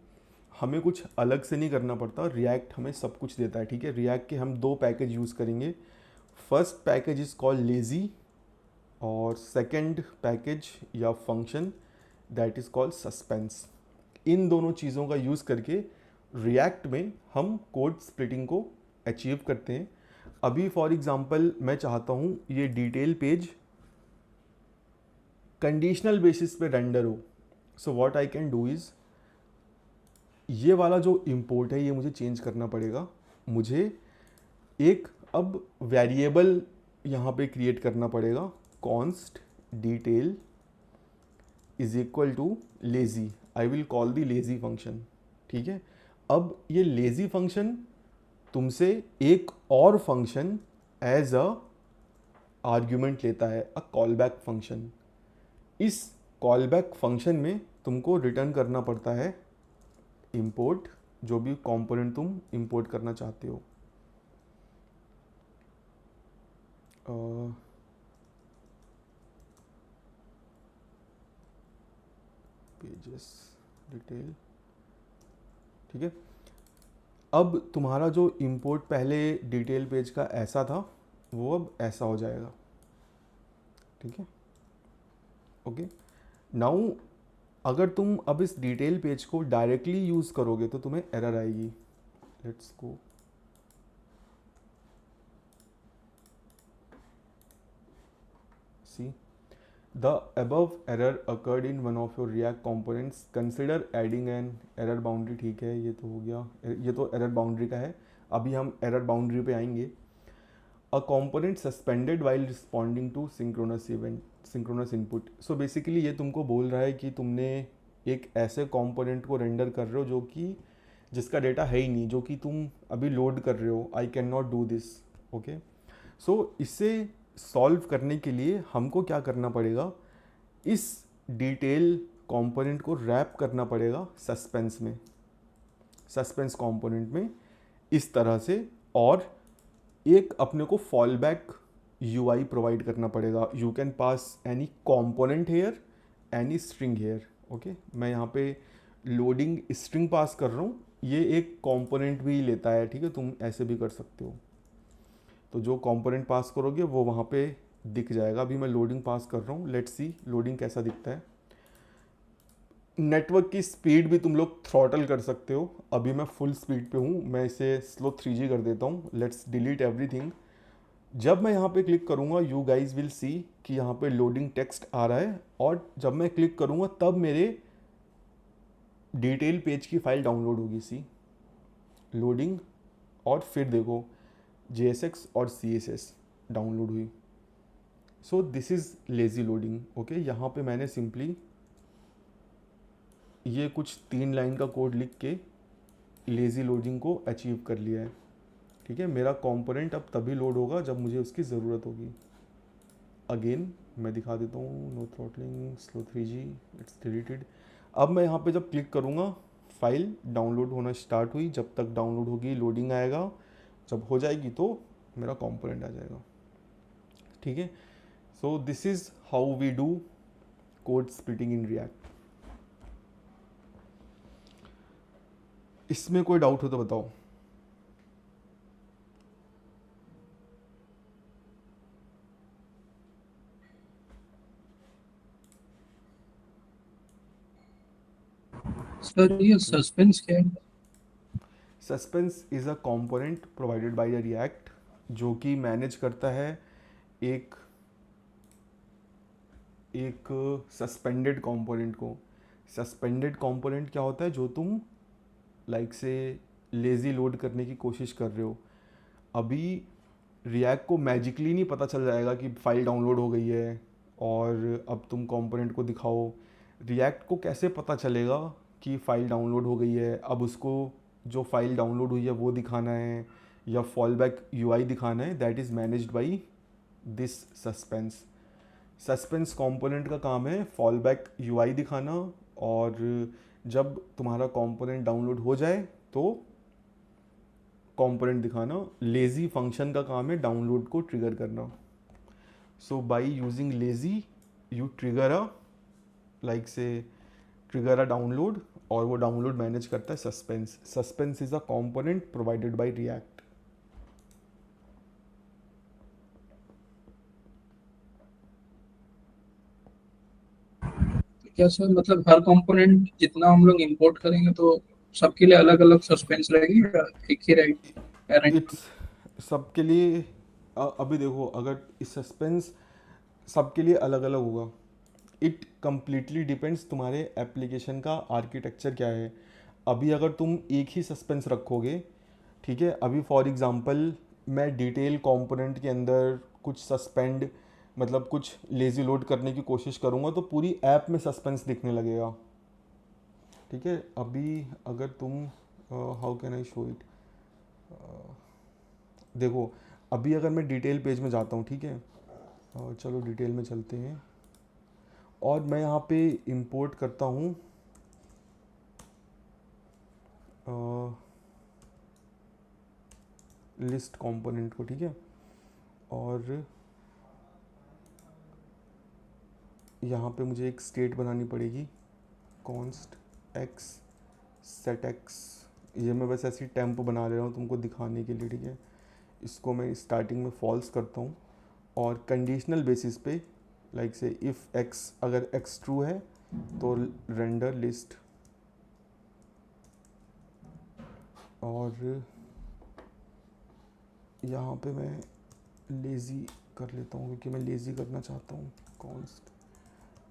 हमें कुछ अलग से नहीं करना पड़ता, रिएक्ट हमें सब कुछ देता है, ठीक है। रिएक्ट के हम 2 पैकेज यूज़ करेंगे। First package is called lazy और सेकंड पैकेज या function that is called suspense. इन दोनों चीज़ों का यूज़ करके रिएक्ट में हम कोड स्प्लिटिंग को अचीव करते हैं। अभी फॉर एग्ज़ाम्पल मैं चाहता हूँ ये डिटेल पेज कंडीशनल बेसिस पे रेंडर हो। सो what I can do is, ये वाला जो इंपोर्ट है ये मुझे चेंज करना पड़ेगा। मुझे एक अब वेरिएबल यहाँ पे क्रिएट करना पड़ेगा, const detail is equal to lazy. I will call the lazy function, ठीक है। अब ये लेज़ी फंक्शन तुमसे एक और फंक्शन एज अ आर्ग्यूमेंट लेता है, अ कॉलबैक फंक्शन। इस कॉलबैक फंक्शन में तुमको रिटर्न करना पड़ता है इंपोर्ट, जो भी कंपोनेंट तुम इंपोर्ट करना चाहते हो। पेजेस डिटेल, ठीक है। अब तुम्हारा जो इंपोर्ट पहले डिटेल पेज का ऐसा था वो अब ऐसा हो जाएगा, ठीक है। ओके, नाउ अगर तुम अब इस डिटेल पेज को डायरेक्टली यूज़ करोगे तो तुम्हें एरर आएगी। Let's go, see the above error occurred in one of your React components, consider adding an error boundary। ठीक है, ये तो हो गया, ये तो एरर बाउंड्री का है। अभी हम एरर बाउंड्री पे आएंगे। अ component suspended while responding to synchronous event, synchronous input। So basically ये तुमको बोल रहा है कि तुमने एक ऐसे कंपोनेंट को रेंडर कर रहे हो जो कि जिसका डेटा है ही नहीं, जो कि तुम अभी लोड कर रहे हो। I can not do this, okay. So इससे सॉल्व करने के लिए हमको क्या करना पड़ेगा, इस डिटेल कंपोनेंट को रैप करना पड़ेगा सस्पेंस में, सस्पेंस कंपोनेंट में इस तरह से। और एक अपने को फॉल बैक UI प्रोवाइड करना पड़ेगा. You can pass any component here, any string here. Okay, मैं यहाँ पे लोडिंग स्ट्रिंग पास कर रहा हूँ, ये एक कॉम्पोनेंट भी लेता है. ठीक है, तुम ऐसे भी कर सकते हो. तो जो कंपोनेंट पास करोगे वो वहाँ पे दिख जाएगा. अभी मैं लोडिंग पास कर रहा हूँ, लेट्स सी लोडिंग कैसा दिखता है. नेटवर्क की स्पीड भी तुम लोग थ्रॉटल कर सकते हो. अभी मैं फुल स्पीड पे हूँ, मैं इसे स्लो 3G कर देता हूँ. Let's delete everything. जब मैं यहाँ पे क्लिक करूँगा यू गाइज विल सी कि यहाँ पे लोडिंग टेक्स्ट आ रहा है, और जब मैं क्लिक करूँगा तब मेरे डिटेल पेज की फाइल डाउनलोड होगी. सी लोडिंग, और फिर देखो JSX और CSS डाउनलोड हुई. सो this is lazy loading. Okay, यहाँ पे मैंने सिंपली ये कुछ 3 लाइन का कोड लिख के लेज़ी लोडिंग को अचीव कर लिया है. ठीक है, मेरा कंपोनेंट अब तभी लोड होगा जब मुझे उसकी ज़रूरत होगी. अगेन मैं दिखा देता हूँ, no throttling, slow 3G, it's deleted. अब मैं यहाँ पे जब क्लिक करूँगा फाइल डाउनलोड होना स्टार्ट हुई. जब तक डाउनलोड होगी लोडिंग आएगा, जब हो जाएगी तो मेरा कंपोनेंट आ जाएगा. ठीक है, so this is how we do code splitting in React. इसमें कोई डाउट हो तो बताओ. सर ये सस्पेंस क्या है? Suspense is a component provided by the react जो कि मैनेज करता है एक एक सस्पेंडेड कंपोनेंट को. सस्पेंडेड कंपोनेंट क्या होता है? जो तुम लाइक से लेज़ी लोड करने की कोशिश कर रहे हो. अभी रिएक्ट को मैजिकली नहीं पता चल जाएगा कि फाइल डाउनलोड हो गई है और अब तुम कंपोनेंट को दिखाओ. रिएक्ट को कैसे पता चलेगा कि फ़ाइल डाउनलोड हो गई है? अब उसको जो फाइल डाउनलोड हुई है वो दिखाना है या फॉल बैक UI दिखाना है. That is managed by this suspense. Suspense component का काम है फॉल बैक UI दिखाना, और जब तुम्हारा कंपोनेंट डाउनलोड हो जाए तो कंपोनेंट दिखाना. लेज़ी फंक्शन का काम है डाउनलोड को ट्रिगर करना. So by using lazy you trigger a like say trigger a download, और वो डाउनलोड मैनेज करता है suspense. Suspense is a component provided by React. क्या सर मतलब हर कंपोनेंट जितना हम लोग इंपोर्ट करेंगे तो सबके लिए अलग अलग सस्पेंस रहेगी या एक ही रहेगी पेरेंट? इट्स सबके लिए अभी देखो, अगर सस्पेंस सबके लिए अलग अलग होगा. इट कम्प्लीटली डिपेंड्स तुम्हारे एप्लीकेशन का आर्किटेक्चर क्या है. अभी अगर तुम एक ही सस्पेंस रखोगे, ठीक है, अभी फॉर एग्जांपल मैं डिटेल कंपोनेंट के अंदर कुछ सस्पेंड मतलब कुछ लेज़ी लोड करने की कोशिश करूँगा तो पूरी ऐप में सस्पेंस दिखने लगेगा. ठीक है, अभी अगर तुम how can I show it, देखो अभी अगर मैं डिटेल पेज में जाता हूँ, ठीक है, चलो डिटेल में चलते हैं, और मैं यहाँ पे इंपोर्ट करता हूँ लिस्ट कंपोनेंट को. ठीक है, और यहाँ पे मुझे एक स्टेट बनानी पड़ेगी, कॉन्स्ट एक्स सेट एक्स. ये मैं बस ऐसी टेम्प बना ले रहा हूँ तुमको दिखाने के लिए. ठीक है, इसको मैं स्टार्टिंग में फॉल्स करता हूँ, और कंडीशनल बेसिस पे लाइक से इफ़ एक्स, अगर एक्स ट्रू है तो रेंडर लिस्ट, और यहाँ पे मैं लेज़ी कर लेता हूँ क्योंकि मैं लेज़ी करना चाहता हूँ. Const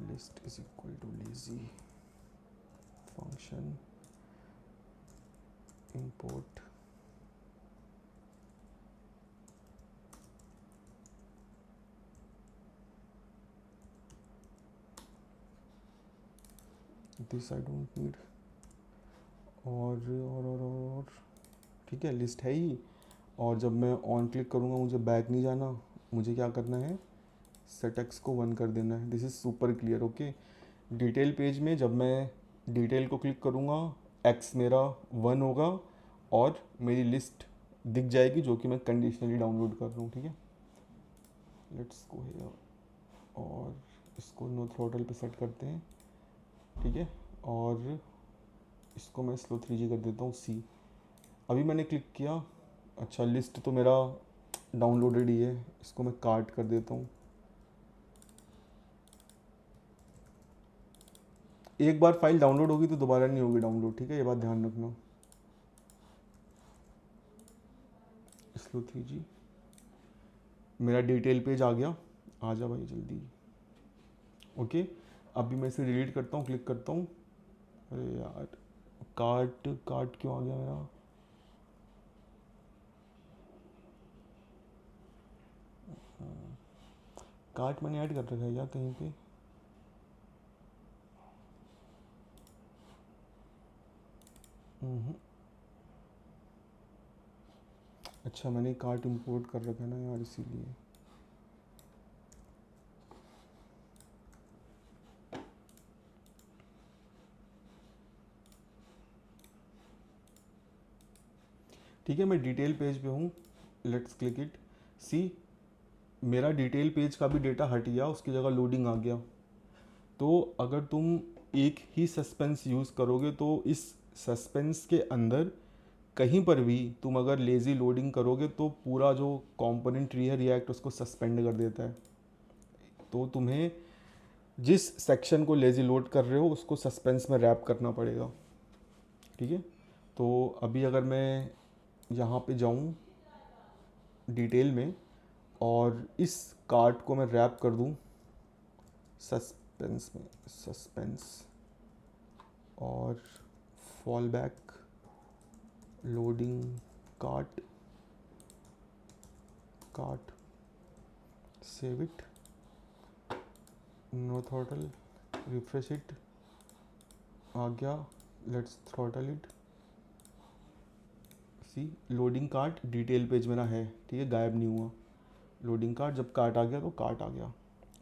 list is equal to lazy function import this I don't need. और ठीक है, लिस्ट है ही. और जब मैं ऑन क्लिक करूँगा मुझे बैक नहीं जाना, मुझे क्या करना है, सेट एक्स को 1 कर देना है. This is super clear. Okay, detail page में जब मैं डिटेल को क्लिक करूँगा एक्स मेरा 1 होगा और मेरी लिस्ट दिख जाएगी जो कि मैं कंडीशनली डाउनलोड कर रहा हूँ. ठीक है, लेट्स गो हियर और इसको नो थ्रॉटल पे सेट करते हैं, ठीक है। और इसको मैं स्लो 3G कर देता हूँ सी। अभी मैंने क्लिक किया, अच्छा लिस्ट तो मेरा डाउनलोडेड ही है, इसको मैं कार्ट कर देता हूँ। एक बार फाइल डाउनलोड होगी तो दोबारा नहीं होगी डाउनलोड, ठीक है, ये बात ध्यान रखना। स्लो 3G मेरा डिटेल पेज आ गया, आ जा भाई जल्दी। ओके, अभी मैं इसे डिलीट करता हूँ, क्लिक करता हूँ। अरे यार कार्ट कार्ट क्यों आ गया मेरा? कार्ट मैंने ऐड कर रखा है यार कहीं पे। हम्म, अच्छा मैंने कार्ट इंपोर्ट कर रखा है ना यार, इसीलिए। ठीक है, मैं डिटेल पेज पे हूँ, लेट्स क्लिक इट। सी मेरा डिटेल पेज का भी डेटा हट गया, उसकी जगह लोडिंग आ गया। तो अगर तुम एक ही सस्पेंस यूज़ करोगे तो इस सस्पेंस के अंदर कहीं पर भी तुम अगर लेज़ी लोडिंग करोगे तो पूरा जो कंपोनेंट ट्री है रिएक्ट उसको सस्पेंड कर देता है। तो तुम्हें जिस सेक्शन को लेज़ी लोड कर रहे हो उसको सस्पेंस में रैप करना पड़ेगा, ठीक है। तो अभी अगर मैं यहाँ पे जाऊँ डिटेल में और इस कार्ड को मैं रैप कर दूँ सस्पेंस में, सस्पेंस और fall back loading cart cart save it no throttle refresh it, आ गया, let's throttle it. See loading cart detail page मेरा है, ठीक है, गायब नहीं हुआ। लोडिंग कार्ट जब कार्ट आ गया तो कार्ट आ गया,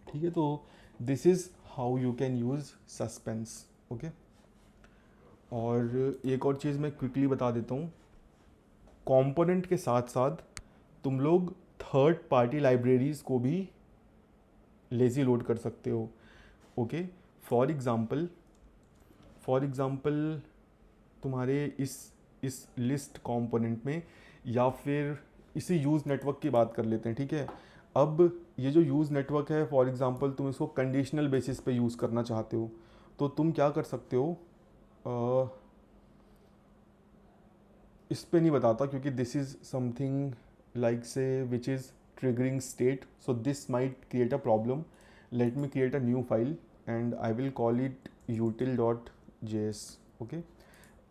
ठीक है। तो this is how you can use suspense, okay. और एक और चीज़ मैं क्विकली बता देता हूँ, कंपोनेंट के साथ साथ तुम लोग थर्ड पार्टी लाइब्रेरीज़ को भी लेज़ी लोड कर सकते हो, ओके। फॉर एग्ज़ाम्पल तुम्हारे इस लिस्ट कंपोनेंट में, या फिर इसी यूज़ नेटवर्क की बात कर लेते हैं, ठीक है। अब ये जो यूज़ नेटवर्क है, फॉर एग्ज़ाम्पल तुम इसको कंडीशनल बेसिस पे यूज़ करना चाहते हो, तो तुम क्या कर सकते हो, इस पे नहीं बताता क्योंकि दिस इज़ समथिंग लाइक से which is triggering state, so this might create a problem. Let me create a new file and I will call it util.js, okay.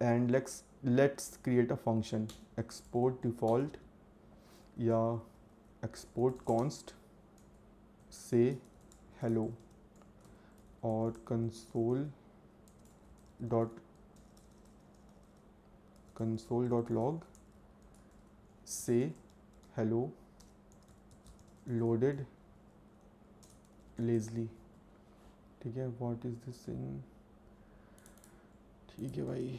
And let's create a function export default या export const say hello और console.log say hello loaded lazily, ठीक है। What is this thing, ठीक है भाई,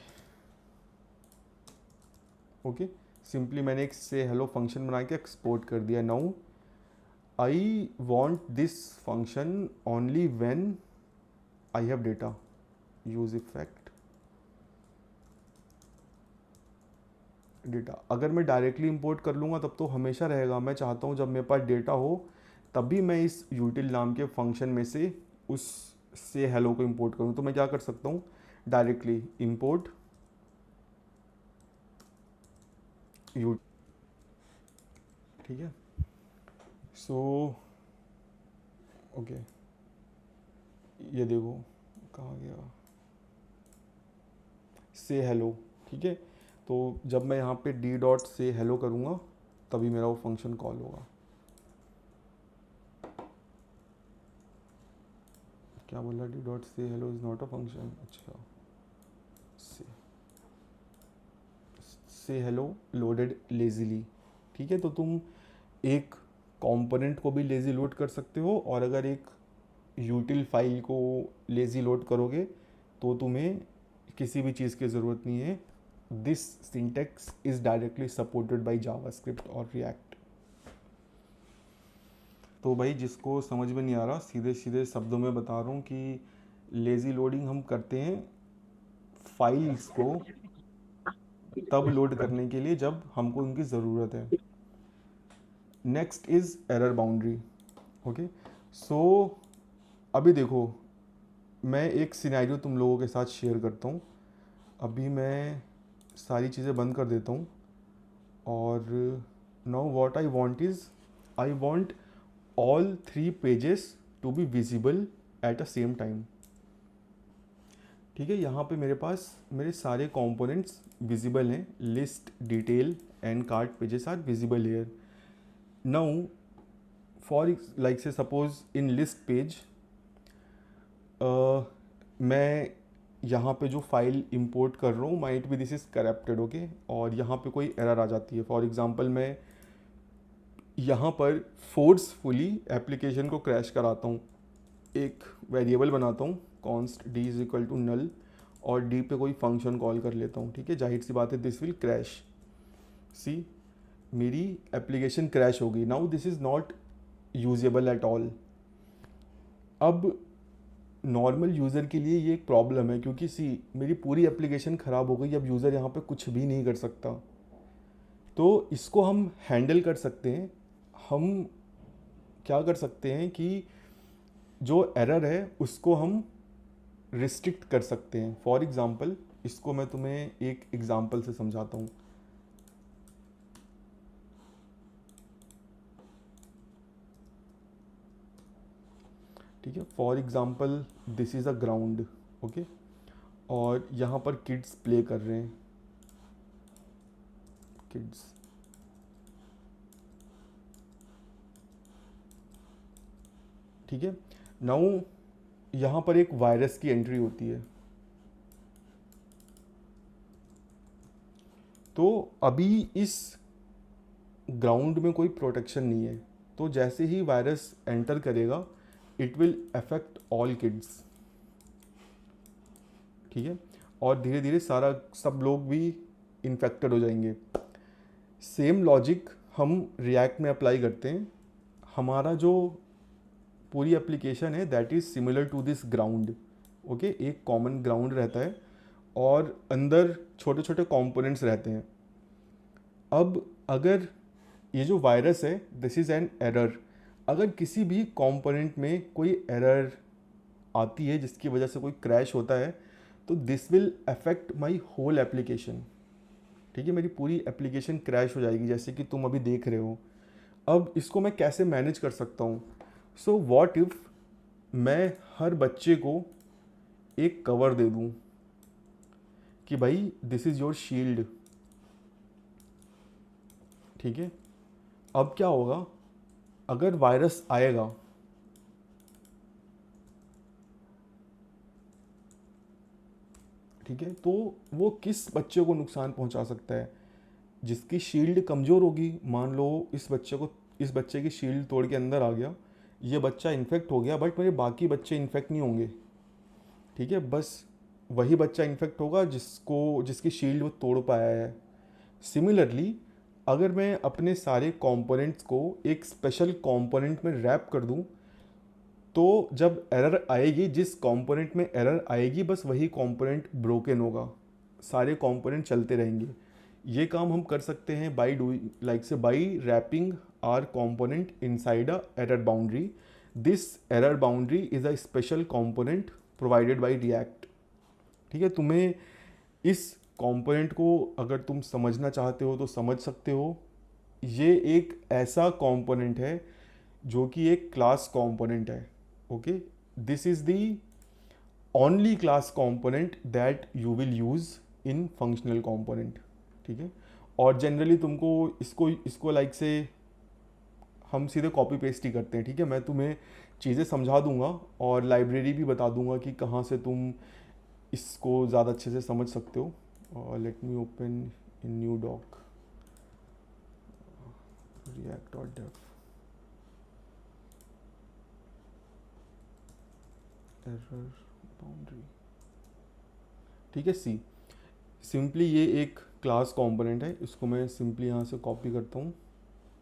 okay. Simply मैंने एक से हेलो फंक्शन बना के एक्सपोर्ट कर दिया। Now I want this function only when I have data, use effect data. अगर मैं डायरेक्टली इंपोर्ट कर लूँगा तब तो हमेशा रहेगा, मैं चाहता हूँ जब मेरे पास डेटा हो तभी मैं इस यूटिल नाम के फंक्शन में से उस से हेलो को इंपोर्ट करूँ। तो मैं क्या कर सकता हूँ, डायरेक्टली इंपोर्ट यू, ठीक है। सो ओके, ये देखो कहाँ गया से हेलो, ठीक है। तो जब मैं यहाँ पे डी डॉट से हेलो करूँगा तभी मेरा वो फंक्शन कॉल होगा। क्या बोला, डी डॉट से hello is not a function, अच्छा से हेलो लोडेड लेजीली, ठीक है। तो तुम एक कंपोनेंट को भी लेजी लोड कर सकते हो, और अगर एक यूटिल फाइल को लेजी लोड करोगे तो तुम्हें किसी भी चीज़ की ज़रूरत नहीं है। This syntax is directly supported by JavaScript और रिएक्ट। तो भाई जिसको समझ में नहीं आ रहा, सीधे सीधे शब्दों में बता रहा हूँ कि लेज़ी लोडिंग हम करते हैं फाइल्स को तब लोड करने के लिए जब हमको उनकी ज़रूरत है। Next is error boundary. Okay, so अभी देखो, मैं एक सिनेरियो तुम लोगों के साथ शेयर करता हूँ। अभी मैं सारी चीज़ें बंद कर देता हूँ और now what I want is, I want all 3 pages to be visible at a same time। ठीक है, यहाँ पे मेरे पास मेरे सारे components visible हैं, list, detail and cart pages are visible here। Now for like say suppose in list page मैं यहाँ पे जो फाइल इंपोर्ट कर रहा हूँ might be this is corrupted, okay, और यहाँ पे कोई एरर आ जाती है। फॉर एग्जांपल मैं यहाँ पर फोर्सफुली एप्लीकेशन को क्रैश कराता हूँ, एक वेरिएबल बनाता हूँ const D is equal to null और डी पे कोई फंक्शन कॉल कर लेता हूँ। ठीक है, जाहिर सी बात है दिस विल क्रैश। सी, मेरी एप्लीकेशन क्रैश होगी। Now this is not usable at all. अब नॉर्मल यूज़र के लिए ये एक प्रॉब्लम है क्योंकि सी मेरी पूरी एप्लीकेशन ख़राब हो गई, अब यूज़र यहाँ पे कुछ भी नहीं कर सकता। तो इसको हम हैंडल कर सकते हैं। हम क्या कर सकते हैं कि जो एरर है उसको हम रिस्ट्रिक्ट कर सकते हैं। फॉर एग्ज़ाम्पल इसको मैं तुम्हें एक एग्ज़ाम्पल से समझाता हूँ। ठीक है, for example this is a ground, okay, और यहाँ पर किड्स प्ले कर रहे हैं, किड्स। ठीक है, नाउ यहाँ पर एक वायरस की एंट्री होती है। तो अभी इस ग्राउंड में कोई प्रोटेक्शन नहीं है, तो जैसे ही वायरस एंटर करेगा it will affect all kids. ठीक है, और धीरे धीरे सब लोग भी इन्फेक्टेड हो जाएंगे। सेम लॉजिक हम रिएक्ट में अप्लाई करते हैं। हमारा जो पूरी एप्लीकेशन है that is similar to this ground, okay, एक कॉमन ग्राउंड रहता है और अंदर छोटे छोटे कंपोनेंट्स रहते हैं। अब अगर ये जो वायरस है दिस इज़ एन एरर, अगर किसी भी कंपोनेंट में कोई एरर आती है जिसकी वजह से कोई क्रैश होता है तो this will affect my whole application. ठीक है, मेरी पूरी एप्लीकेशन क्रैश हो जाएगी जैसे कि तुम अभी देख रहे हो। अब इसको मैं कैसे मैनेज कर सकता हूँ? सो व्हाट इफ़ मैं हर बच्चे को एक कवर दे दूँ कि भाई दिस इज़ योर शील्ड। ठीक है, अब क्या होगा अगर वायरस आएगा, ठीक है, तो वो किस बच्चे को नुकसान पहुंचा सकता है? जिसकी शील्ड कमज़ोर होगी। मान लो इस बच्चे की शील्ड तोड़ के अंदर आ गया, ये बच्चा इन्फेक्ट हो गया, बट मेरे बाकी बच्चे इन्फेक्ट नहीं होंगे। ठीक है, बस वही बच्चा इन्फेक्ट होगा जिसकी शील्ड वो तोड़ पाया है। सिमिलरली अगर मैं अपने सारे कंपोनेंट्स को एक स्पेशल कंपोनेंट में रैप कर दूं तो जब एरर आएगी, जिस कंपोनेंट में एरर आएगी बस वही कंपोनेंट ब्रोकन होगा, सारे कंपोनेंट चलते रहेंगे। ये काम हम कर सकते हैं by wrapping our component inside a error boundary. This error boundary is a special component provided by React. ठीक है, तुम्हें इस कंपोनेंट को अगर तुम समझना चाहते हो तो समझ सकते हो। ये एक ऐसा कंपोनेंट है जो कि एक क्लास कंपोनेंट है, okay. This is the only class component that you will use in functional component. ठीक है, और जनरली तुमको इसको लाइक से हम सीधे कॉपी पेस्ट ही करते हैं। ठीक है, मैं तुम्हें चीज़ें समझा दूंगा और लाइब्रेरी भी बता दूंगा कि कहाँ से तुम इसको ज़्यादा अच्छे से समझ सकते हो। Let me open in new doc react.dev error boundary. ठीक है, सी सिंपली ये एक क्लास कंपोनेंट है, इसको मैं सिंपली यहाँ से कॉपी करता हूँ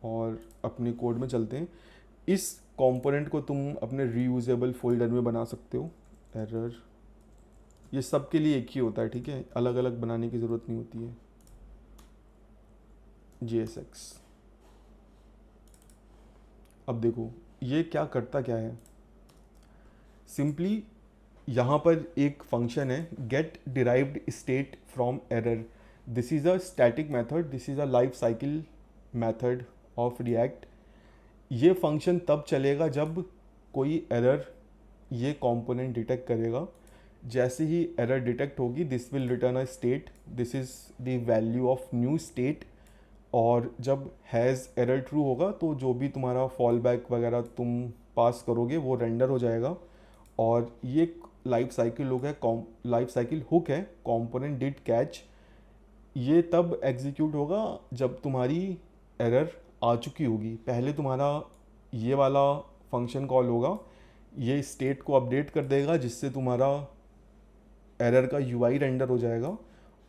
और अपने कोड में चलते हैं। इस कंपोनेंट को तुम अपने रीयूजेबल फोल्डर में बना सकते हो। एरर ये सब के लिए एक ही होता है, ठीक है, अलग अलग बनाने की ज़रूरत नहीं होती है। JSX, अब देखो ये क्या करता क्या है। सिंपली यहाँ पर एक फंक्शन है get derived state from error. This is a static method, this is a life cycle method of React. ये फंक्शन तब चलेगा जब कोई एरर ये कंपोनेंट डिटेक्ट करेगा। जैसे ही एरर डिटेक्ट होगी this will return a state, this is the value of new state. और जब हैज़ एरर ट्रू होगा तो जो भी तुम्हारा फॉल बैक वगैरह तुम पास करोगे वो रेंडर हो जाएगा। और ये लाइफ साइकिल हुक है कंपोनेंट डिड कैच। ये तब एग्जीक्यूट होगा जब तुम्हारी एरर आ चुकी होगी। पहले तुम्हारा ये वाला फंक्शन कॉल होगा, ये स्टेट को अपडेट कर देगा जिससे तुम्हारा एरर का UI रेंडर हो जाएगा।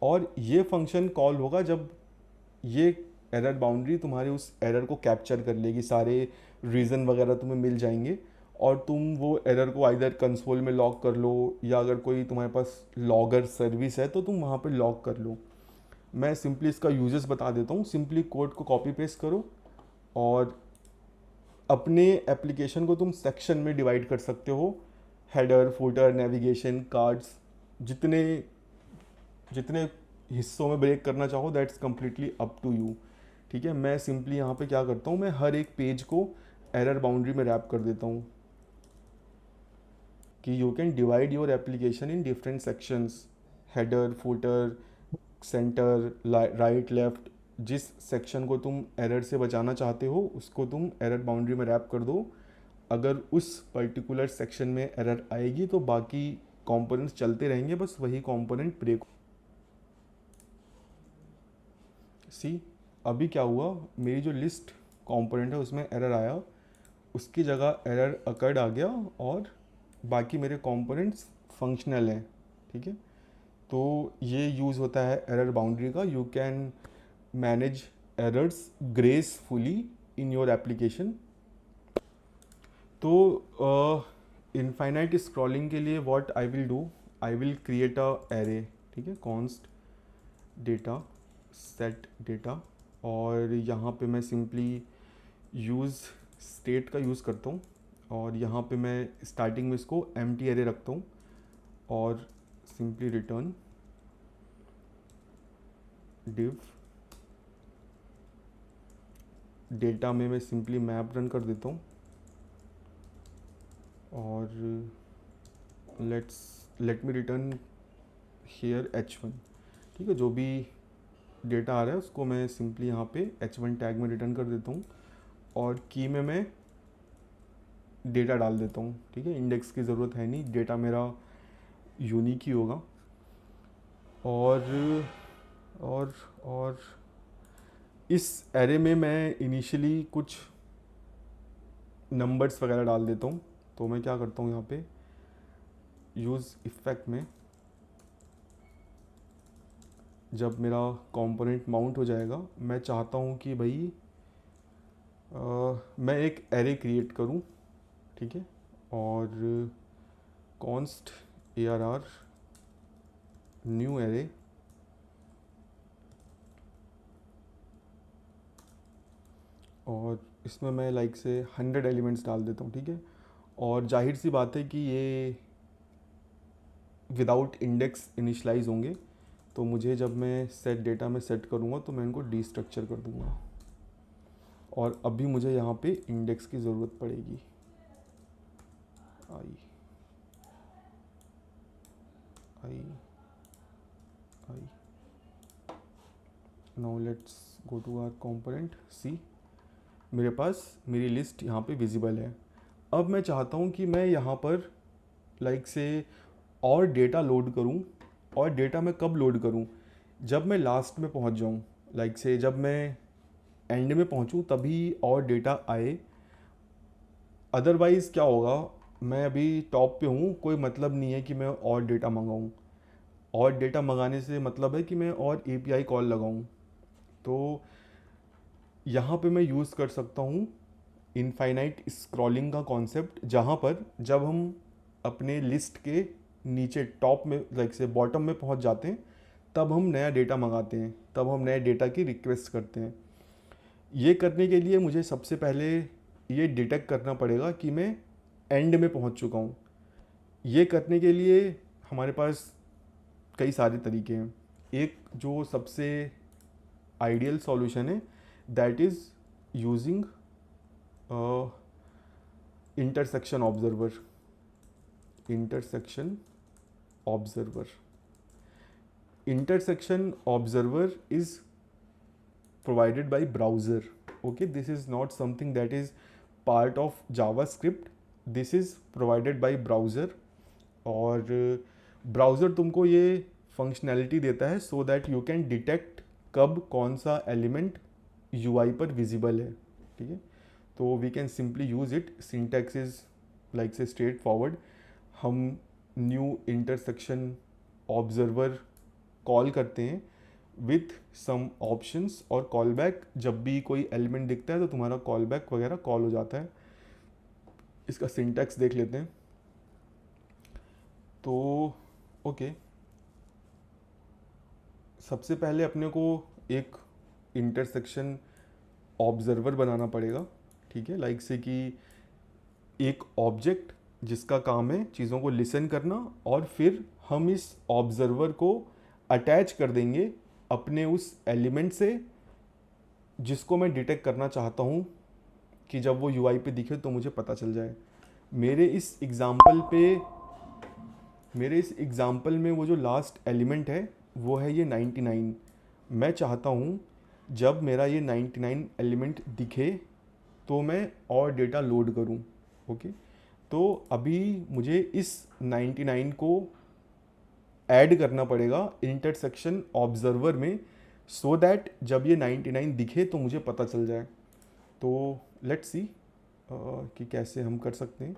और ये फंक्शन कॉल होगा जब ये एरर बाउंड्री तुम्हारे उस एरर को कैप्चर कर लेगी, सारे रीज़न वगैरह तुम्हें मिल जाएंगे और तुम वो एरर को आइदर कंसोल में लॉग कर लो या अगर कोई तुम्हारे पास लॉगर सर्विस है तो तुम वहाँ पे लॉग कर लो। मैं सिंपली इसका यूजेस बता देता हूँ। सिंपली कोड को कॉपी पेस्ट करो और अपने एप्लीकेशन को तुम सेक्शन में डिवाइड कर सकते हो। हेडर, फुटर, नेविगेशन, कार्ड्स, जितने जितने हिस्सों में ब्रेक करना चाहो that's completely up to you, ठीक है। मैं सिंपली यहाँ पे क्या करता हूँ, मैं हर एक पेज को एरर बाउंड्री में रैप कर देता हूँ कि you can divide your application in different sections, header, footer, centre, right, left. जिस सेक्शन को तुम एरर से बचाना चाहते हो उसको तुम एरर बाउंड्री में रैप कर दो। अगर उस पर्टिकुलर सेक्शन में एरर आएगी तो बाकी कंपोनेंट्स चलते रहेंगे, बस वही कंपोनेंट ब्रेक। सी अभी क्या हुआ, मेरी जो लिस्ट कंपोनेंट है उसमें एरर आया, उसकी जगह एरर अकर्ड आ गया और बाकी मेरे कंपोनेंट्स फंक्शनल हैं, ठीक है। तो ये यूज़ होता है एरर बाउंड्री का। You can manage errors gracefully in your application. तो इनफाइनाइट स्क्रॉलिंग के लिए what I will do, I will create a array, ठीक है, कॉन्स्ट डेटा सेट डेटा। और यहाँ पे मैं सिंपली यूज़ स्टेट का यूज़ करता हूँ और यहाँ पे मैं स्टार्टिंग में इसको एम्प्टी एरे रखता हूँ और सिंपली रिटर्न डिव डेटा में मैं सिंपली मैप रन कर देता हूँ और let me return here H1, ठीक है। जो भी डेटा आ रहा है उसको मैं सिंपली यहाँ पे H1 टैग में रिटर्न कर देता हूँ और की में मैं डेटा डाल देता हूँ, ठीक है। इंडेक्स की ज़रूरत है नहीं, डेटा मेरा यूनिक ही होगा। और इस एरे में मैं इनिशियली कुछ नंबर्स वगैरह डाल देता हूँ। तो मैं क्या करता हूँ, यहाँ पे यूज़ इफ़ेक्ट में जब मेरा कंपोनेंट माउंट हो जाएगा, मैं चाहता हूँ कि भाई मैं एक एरे क्रिएट करूँ, ठीक है। और कॉन्स्ट ARR न्यू एरे और इसमें मैं लाइक से 100 एलिमेंट्स डाल देता हूँ, ठीक है। और जाहिर सी बात है कि ये विदाउट इंडेक्स इनिशलाइज होंगे, तो मुझे जब मैं सेट डेटा में सेट करूँगा तो मैं इनको डीस्ट्रक्चर कर दूँगा। और अभी मुझे यहाँ पे इंडेक्स की ज़रूरत पड़ेगी। I now let's go to our component. See मेरे पास मेरी लिस्ट यहाँ पे विजिबल है। अब मैं चाहता हूँ कि मैं यहाँ पर लाइक से और डेटा लोड करूँ। और डेटा मैं कब लोड करूँ, जब मैं लास्ट में पहुँच जाऊँ, लाइक से जब मैं एंड में पहुँचूँ तभी और डेटा आए। अदरवाइज़ क्या होगा, मैं अभी टॉप पे हूँ, कोई मतलब नहीं है कि मैं और डेटा मंगाऊँ। और डेटा मंगाने से मतलब है कि मैं और API कॉल लगाऊँ। तो यहाँ पे मैं यूज़ कर सकता हूँ इनफाइनाइट स्क्रॉलिंग का कॉन्सेप्ट, जहाँ पर जब हम अपने लिस्ट के नीचे टॉप में लाइक से बॉटम में पहुँच जाते हैं तब हम नया डेटा मंगाते हैं, तब हम नए डेटा की रिक्वेस्ट करते हैं। ये करने के लिए मुझे सबसे पहले ये डिटेक्ट करना पड़ेगा कि मैं एंड में पहुंच चुका हूँ। ये करने के लिए हमारे पास कई सारे तरीके हैं। एक जो सबसे आइडियल सॉल्यूशन है that is using intersection observer. Intersection observer intersection observer is provided by browser. Okay, this is not something that is part of JavaScript, this is provided by browser। और ब्राउज़र तुमको ये functionality देता है so that you can detect कब कौन सा element UI पर visible है। ठीक है, तो we can simply use it. Syntax is like say straight forward. हम न्यू इंटरसेक्शन ऑब्जर्वर कॉल करते हैं विथ सम ऑप्शंस, और कॉल बैक जब भी कोई एलिमेंट दिखता है तो तुम्हारा कॉल बैक वगैरह कॉल हो जाता है। इसका सिंटैक्स देख लेते हैं। तो ओके, सबसे पहले अपने को एक इंटरसेक्शन ऑब्जर्वर बनाना पड़ेगा। ठीक है, लाइक से कि एक ऑब्जेक्ट जिसका काम है चीज़ों को लिसन करना, और फिर हम इस ऑब्जर्वर को अटैच कर देंगे अपने उस एलिमेंट से जिसको मैं डिटेक्ट करना चाहता हूँ कि जब वो UI पे दिखे तो मुझे पता चल जाए। मेरे इस एग्ज़ाम्पल में वो जो लास्ट एलिमेंट है वो है ये 99। मैं चाहता हूँ जब मेरा ये 99 एलिमेंट दिखे तो मैं और डेटा लोड करूँ। ओके, तो अभी मुझे इस 99 को ऐड करना पड़ेगा इंटरसेक्शन ऑब्जर्वर में सो दैट जब ये 99 दिखे तो मुझे पता चल जाए। तो लेट्स सी कि कैसे हम कर सकते हैं।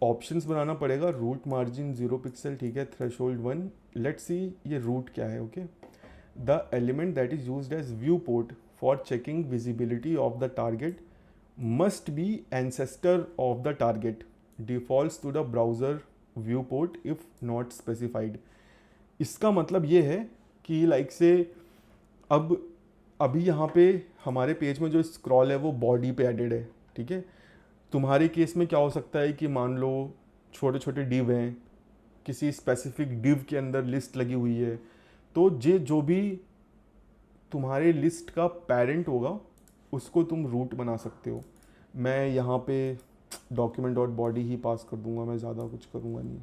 ऑप्शंस बनाना पड़ेगा। रूट मार्जिन 0 पिक्सल, ठीक है, थ्रेशोल्ड 1। लेट्स सी ये रूट क्या है। Okay, the element that is used as viewport for checking visibility of the target must be ancestor of the target, defaults to the browser viewport if not specified. इसका मतलब ये है कि like से अब अभी यहाँ पे हमारे पेज में जो स्क्रॉल है वो बॉडी पे एडेड है। ठीक है, तुम्हारे केस में क्या हो सकता है कि मान लो छोटे छोटे डिव हैं, किसी स्पेसिफिक डिव के अंदर लिस्ट लगी हुई है, तो जो भी तुम्हारे लिस्ट का पेरेंट होगा उसको तुम रूट बना सकते हो। मैं यहाँ पे डॉक्यूमेंट डॉट बॉडी ही पास कर दूंगा, मैं ज़्यादा कुछ करूँगा नहीं।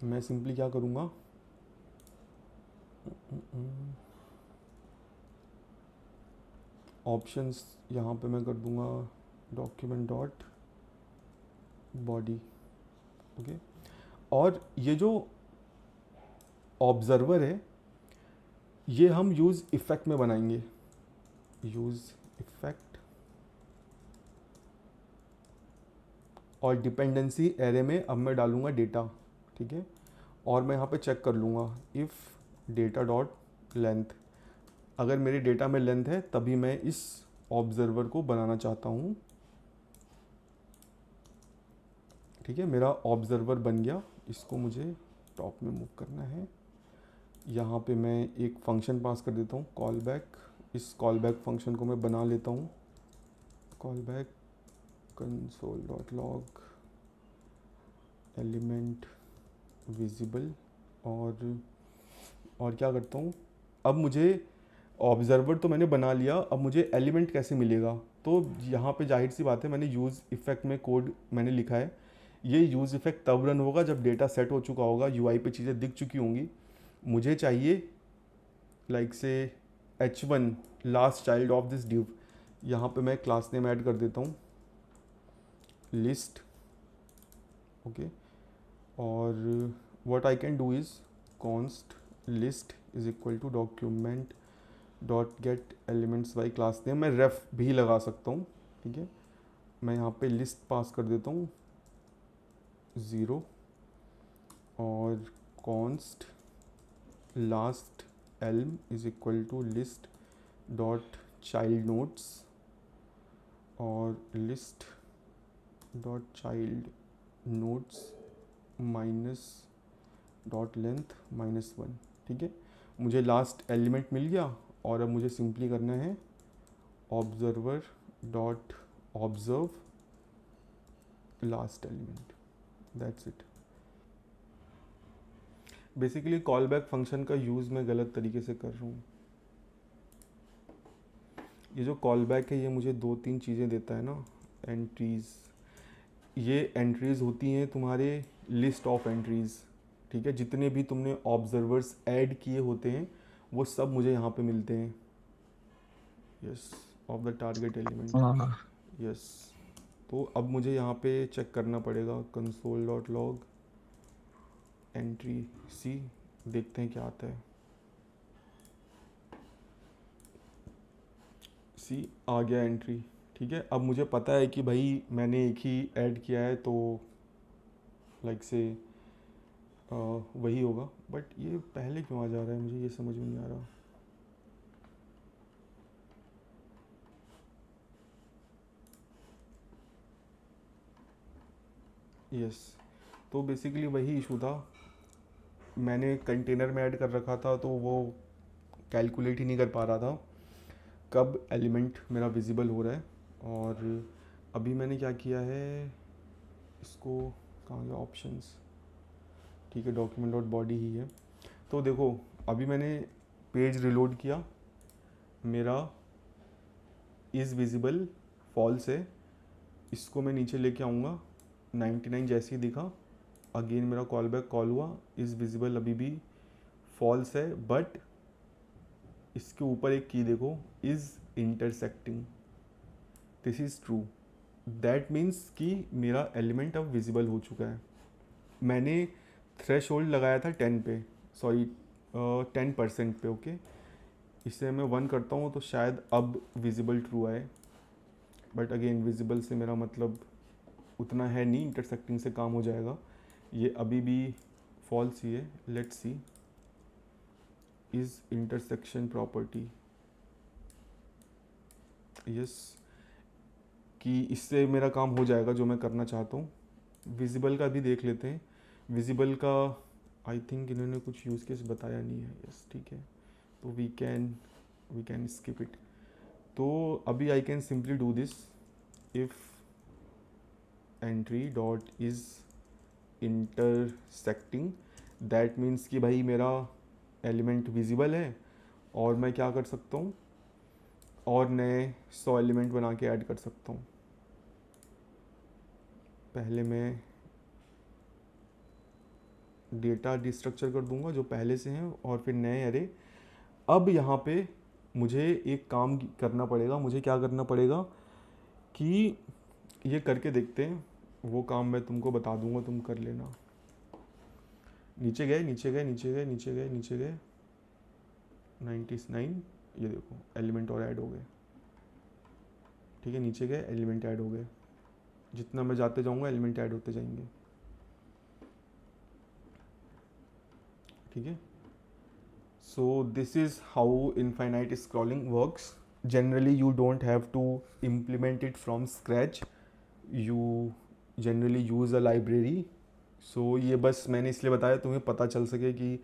मैं सिंपली क्या करूँगा, ऑप्शंस यहाँ पे मैं कर दूँगा डॉक्यूमेंट डॉट बॉडी। ओके, और ये जो ऑब्जर्वर है ये हम यूज़ इफ़ेक्ट में बनाएंगे। यूज़ इफ़ेक्ट, और डिपेंडेंसी एरे में अब मैं डालूँगा डेटा। ठीक है, और मैं यहाँ पे चेक कर लूँगा इफ़ डेटा डॉट लेंथ। अगर मेरे डेटा में लेंथ है तभी मैं इस ऑब्जर्वर को बनाना चाहता हूँ। ठीक है, मेरा ऑब्जर्वर बन गया। इसको मुझे टॉप में मूव करना है। यहाँ पे मैं एक फंक्शन पास कर देता हूँ कॉल बैक। इस कॉल बैक फंक्शन को मैं बना लेता हूँ call back console dot log element visible. और क्या करता हूँ, अब मुझे ऑब्जर्वर तो मैंने बना लिया, अब मुझे एलिमेंट कैसे मिलेगा। तो यहाँ पे जाहिर सी बात है मैंने यूज़ इफ़ेक्ट में कोड मैंने लिखा है। ये यूज़ इफ़ेक्ट तब रन होगा जब डेटा सेट हो चुका होगा, UI पे चीज़ें दिख चुकी होंगी। मुझे चाहिए like say H1 last child of this div. यहाँ पे मैं क्लास नेम ऐड कर देता हूँ लिस्ट। ओके, और what I can do is const list is equal to document dot get elements by class name. मैं रेफ भी लगा सकता हूँ। ठीक है, मैं यहाँ पे लिस्ट पास कर देता हूँ 0, और const last elm is equal to list dot child nodes और list dot child nodes minus dot length -1। ठीक है, मुझे लास्ट एलिमेंट मिल गया और अब मुझे सिंपली करना है observer dot observe last element, that's it. Basically call back function का यूज़ मैं गलत तरीके से कर रहा हूँ। ये जो कॉल बैक है ये मुझे 2-3 चीज़ें देता है ना, एंट्रीज़। ये एंट्रीज़ होती हैं तुम्हारे लिस्ट ऑफ एंट्रीज़। ठीक है, जितने भी तुमने ऑब्जर्वर्स ऐड किए होते हैं वो सब मुझे यहाँ पे मिलते हैं। Yes, of the target element. हाँ यस, तो अब मुझे यहाँ पे चेक करना पड़ेगा कंसोल डॉट लॉग एंट्री सी, देखते हैं क्या आता है। सी आ गया एंट्री। ठीक है, अब मुझे पता है कि भाई मैंने एक ही ऐड किया है तो लाइक से वही होगा, बट ये पहले क्यों आ जा रहा है मुझे ये समझ में नहीं आ रहा। यस, तो बेसिकली वही इशू था, मैंने कंटेनर में ऐड कर रखा था तो वो कैलकुलेट ही नहीं कर पा रहा था कब एलिमेंट मेरा विजिबल हो रहा है। और अभी मैंने क्या किया है, इसको कहाँ गया ऑप्शंस, ठीक है डॉक्यूमेंट डॉट बॉडी ही है। तो देखो अभी मैंने पेज रिलोड किया, मेरा इज़ विजिबल फॉल्स है, इसको मैं नीचे लेके आऊँगा, 99 जैसे ही दिखा, अगेन मेरा कॉल बैक कॉल हुआ, इज़ विजिबल अभी भी फॉल्स है, बट इसके ऊपर एक की देखो, is intersecting, this is true, that means कि मेरा एलिमेंट अब विजिबल हो चुका है। मैंने थ्रेश होल्ड लगाया था 10 पे, सॉरी 10% पे, ओके। इससे मैं 1 करता हूँ तो शायद अब विजिबल ट्रू आए, बट अगेन विजिबल से मेरा मतलब उतना है नहीं, इंटरसेक्टिंग से काम हो जाएगा। ये अभी भी फॉल्स ही है, let's see is intersection property, yes, कि इससे मेरा काम हो जाएगा जो मैं करना चाहता हूँ। विजिबल का भी देख लेते हैं, विजिबल का आई थिंक इन्होंने कुछ यूज़ केस बताया नहीं है, यस ठीक है, तो वी कैन स्किप इट। तो अभी आई can simply do this, if entry dot is intersecting, that means कि भाई मेरा एलिमेंट विजिबल है और मैं क्या कर सकता हूँ, और नए 100 एलिमेंट बना के ऐड कर सकता हूँ। पहले मैं डेटा डिस्ट्रक्चर कर दूंगा जो पहले से हैं और फिर नए एरे। अब यहाँ पे मुझे एक काम करना पड़ेगा, मुझे क्या करना पड़ेगा कि ये करके देखते हैं, वो काम मैं तुमको बता दूंगा, तुम कर लेना। नीचे गए नीचे गए नीचे गए नीचे गए नीचे गए 99, ये देखो एलिमेंट और ऐड हो गए, ठीक है, नीचे गए एलिमेंट ऐड हो गए, जितना मैं जाते जाऊंगा एलिमेंट ऐड होते जाएंगे, ठीक है। So this is how infinite scrolling works. Generally you don't have to implement it from scratch, you generally use a library. So ये बस मैंने इसलिए बताया तुम्हें पता चल सके कि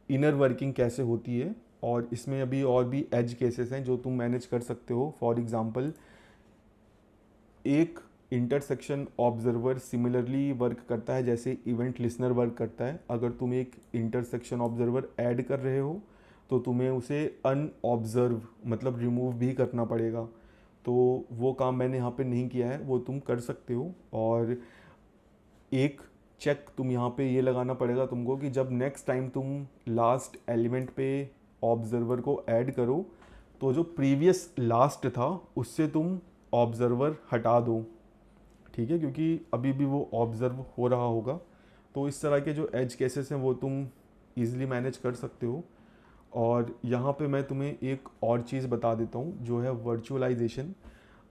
इनर वर्किंग कैसे होती है, और इसमें अभी और भी एज केसेस हैं जो तुम मैनेज कर सकते हो। फॉर एग्जांपल एक इंटरसेक्शन ऑब्जर्वर सिमिलरली वर्क करता है जैसे इवेंट लिसनर वर्क करता है। अगर तुम एक इंटरसेक्शन ऑब्जर्वर ऐड कर रहे हो तो तुम्हें उसे अनऑब्जर्व मतलब रिमूव भी करना पड़ेगा, तो वो काम मैंने यहाँ पे नहीं किया है, वो तुम कर सकते हो। और एक चेक तुम यहाँ पे ये लगाना पड़ेगा तुमको कि जब नेक्स्ट टाइम तुम लास्ट एलिमेंट पे ऑब्जर्वर को ऐड करो तो जो प्रीवियस लास्ट था उससे तुम ऑब्जर्वर हटा दो, ठीक है, क्योंकि अभी भी वो ऑब्जर्व हो रहा होगा। तो इस तरह के जो एज केसेस हैं वो तुम ईज़िली मैनेज कर सकते हो। और यहाँ पे मैं तुम्हें एक और चीज़ बता देता हूँ जो है वर्चुअलाइजेशन।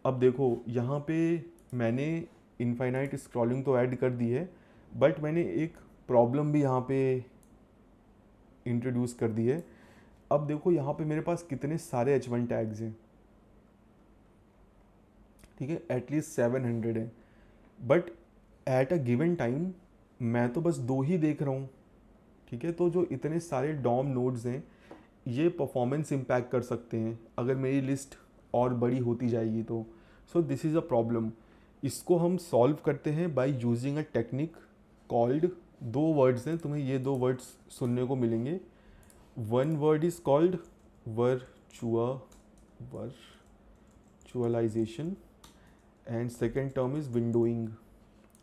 अब देखो यहाँ पे मैंने इनफाइनाइट स्क्रॉलिंग तो ऐड कर दी है, बट मैंने एक प्रॉब्लम भी यहाँ पे इंट्रोड्यूस कर दी है। अब देखो यहाँ पे मेरे पास कितने सारे H1 टैग्स हैं, ठीक है, एटलीस्ट 700 है, but at a given time मैं तो बस 2 ही देख रहा हूँ, ठीक है। तो जो इतने सारे डॉम नोड्स हैं ये परफॉर्मेंस इम्पैक्ट कर सकते हैं अगर मेरी लिस्ट और बड़ी होती जाएगी तो। So this is a problem. इसको हम सॉल्व करते हैं by using a technique called, 2 words हैं, तुम्हें ये 2 वर्ड्स सुनने को मिलेंगे। One word is called virtualization and second term is windowing,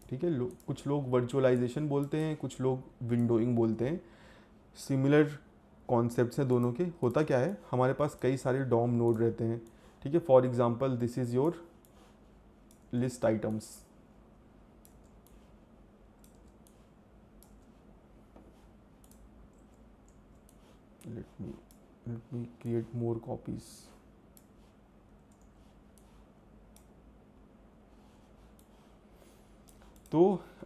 ठीक है। कुछ लोग वर्चुअलाइजेशन बोलते हैं, कुछ लोग विंडोइंग बोलते हैं। सिमिलर कॉन्सेप्ट्स हैं दोनों के। होता क्या है, हमारे पास कई सारे डॉम नोड रहते हैं, ठीक है। For example this is your list items, let me create more copies। तो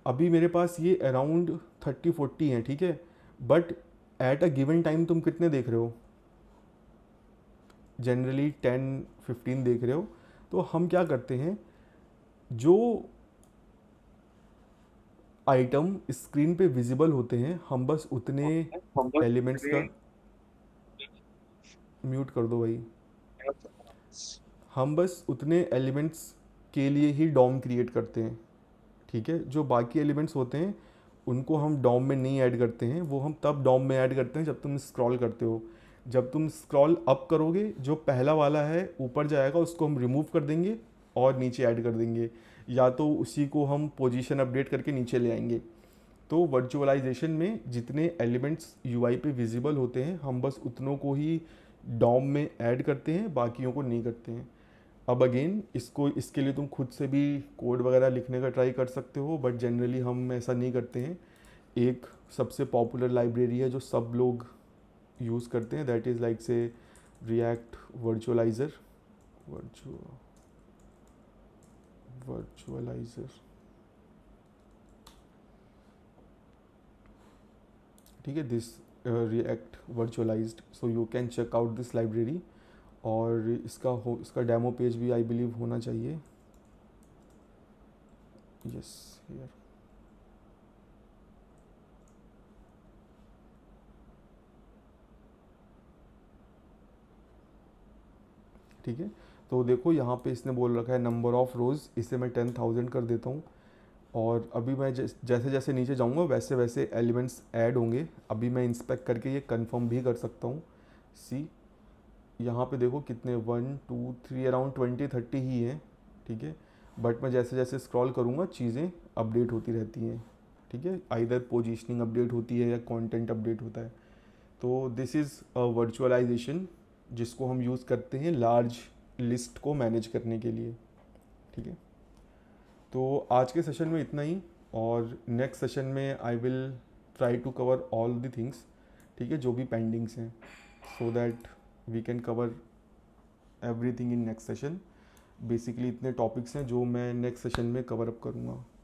अभी मेरे पास ये अराउंड 30-40 हैं, ठीक है, but at a given time तुम कितने देख रहे हो, जनरली 10-15 देख रहे हो। तो हम क्या करते हैं, जो आइटम स्क्रीन पे विजिबल होते हैं हम बस उतने एलिमेंट्स का, म्यूट कर दो भाई, हम बस उतने एलिमेंट्स के लिए ही डॉम क्रिएट करते हैं, ठीक है। जो बाकी एलिमेंट्स होते हैं उनको हम डॉम में नहीं ऐड करते हैं, वो हम तब डॉम में ऐड करते हैं जब तुम स्क्रॉल करते हो। जब तुम स्क्रॉल अप करोगे जो पहला वाला है ऊपर जाएगा, उसको हम रिमूव कर देंगे और नीचे ऐड कर देंगे, या तो उसी को हम पोजीशन अपडेट करके नीचे ले आएंगे। तो वर्चुअलाइजेशन में जितने एलिमेंट्स यूआई पे विजिबल होते हैं हम बस उतनों को ही डॉम में ऐड करते हैं, बाकियों को नहीं करते हैं। अब अगेन इसके लिए तुम खुद से भी कोड वगैरह लिखने का ट्राई कर सकते हो, बट जनरली हम ऐसा नहीं करते हैं। एक सबसे पॉपुलर लाइब्रेरी है जो सब लोग यूज़ करते हैं, that is like say React virtualizer, virtualizer, ठीक है, this React virtualized. So you can check out this library, और इसका डेमो पेज भी आई बिलीव होना चाहिए, यस हियर। ठीक है, तो देखो यहाँ पे इसने बोल रखा है नंबर ऑफ़ रोज़, इसे मैं 10,000 कर देता हूँ। और अभी मैं जैसे जैसे नीचे जाऊँगा वैसे वैसे एलिमेंट्स ऐड होंगे। अभी मैं इंस्पेक्ट करके ये कंफर्म भी कर सकता हूँ। सी यहाँ पे देखो कितने 1 2 3 अराउंड 20-30 ही हैं, ठीक है। बट मैं जैसे जैसे स्क्रॉल करूँगा चीज़ें अपडेट होती रहती हैं, ठीक है। आइदर पोजीशनिंग अपडेट होती है या कंटेंट अपडेट होता है। तो दिस इज़ अ वर्चुअलाइजेशन जिसको हम यूज़ करते हैं लार्ज लिस्ट को मैनेज करने के लिए, ठीक है। तो आज के सेशन में इतना ही, और नेक्स्ट सेशन में I will try to cover all the things, ठीक है, जो भी पेंडिंग्स हैं, so that we can cover everything in next session. Basically इतने टॉपिक्स हैं जो मैं नेक्स्ट सेशन में कवर अप करूँगा।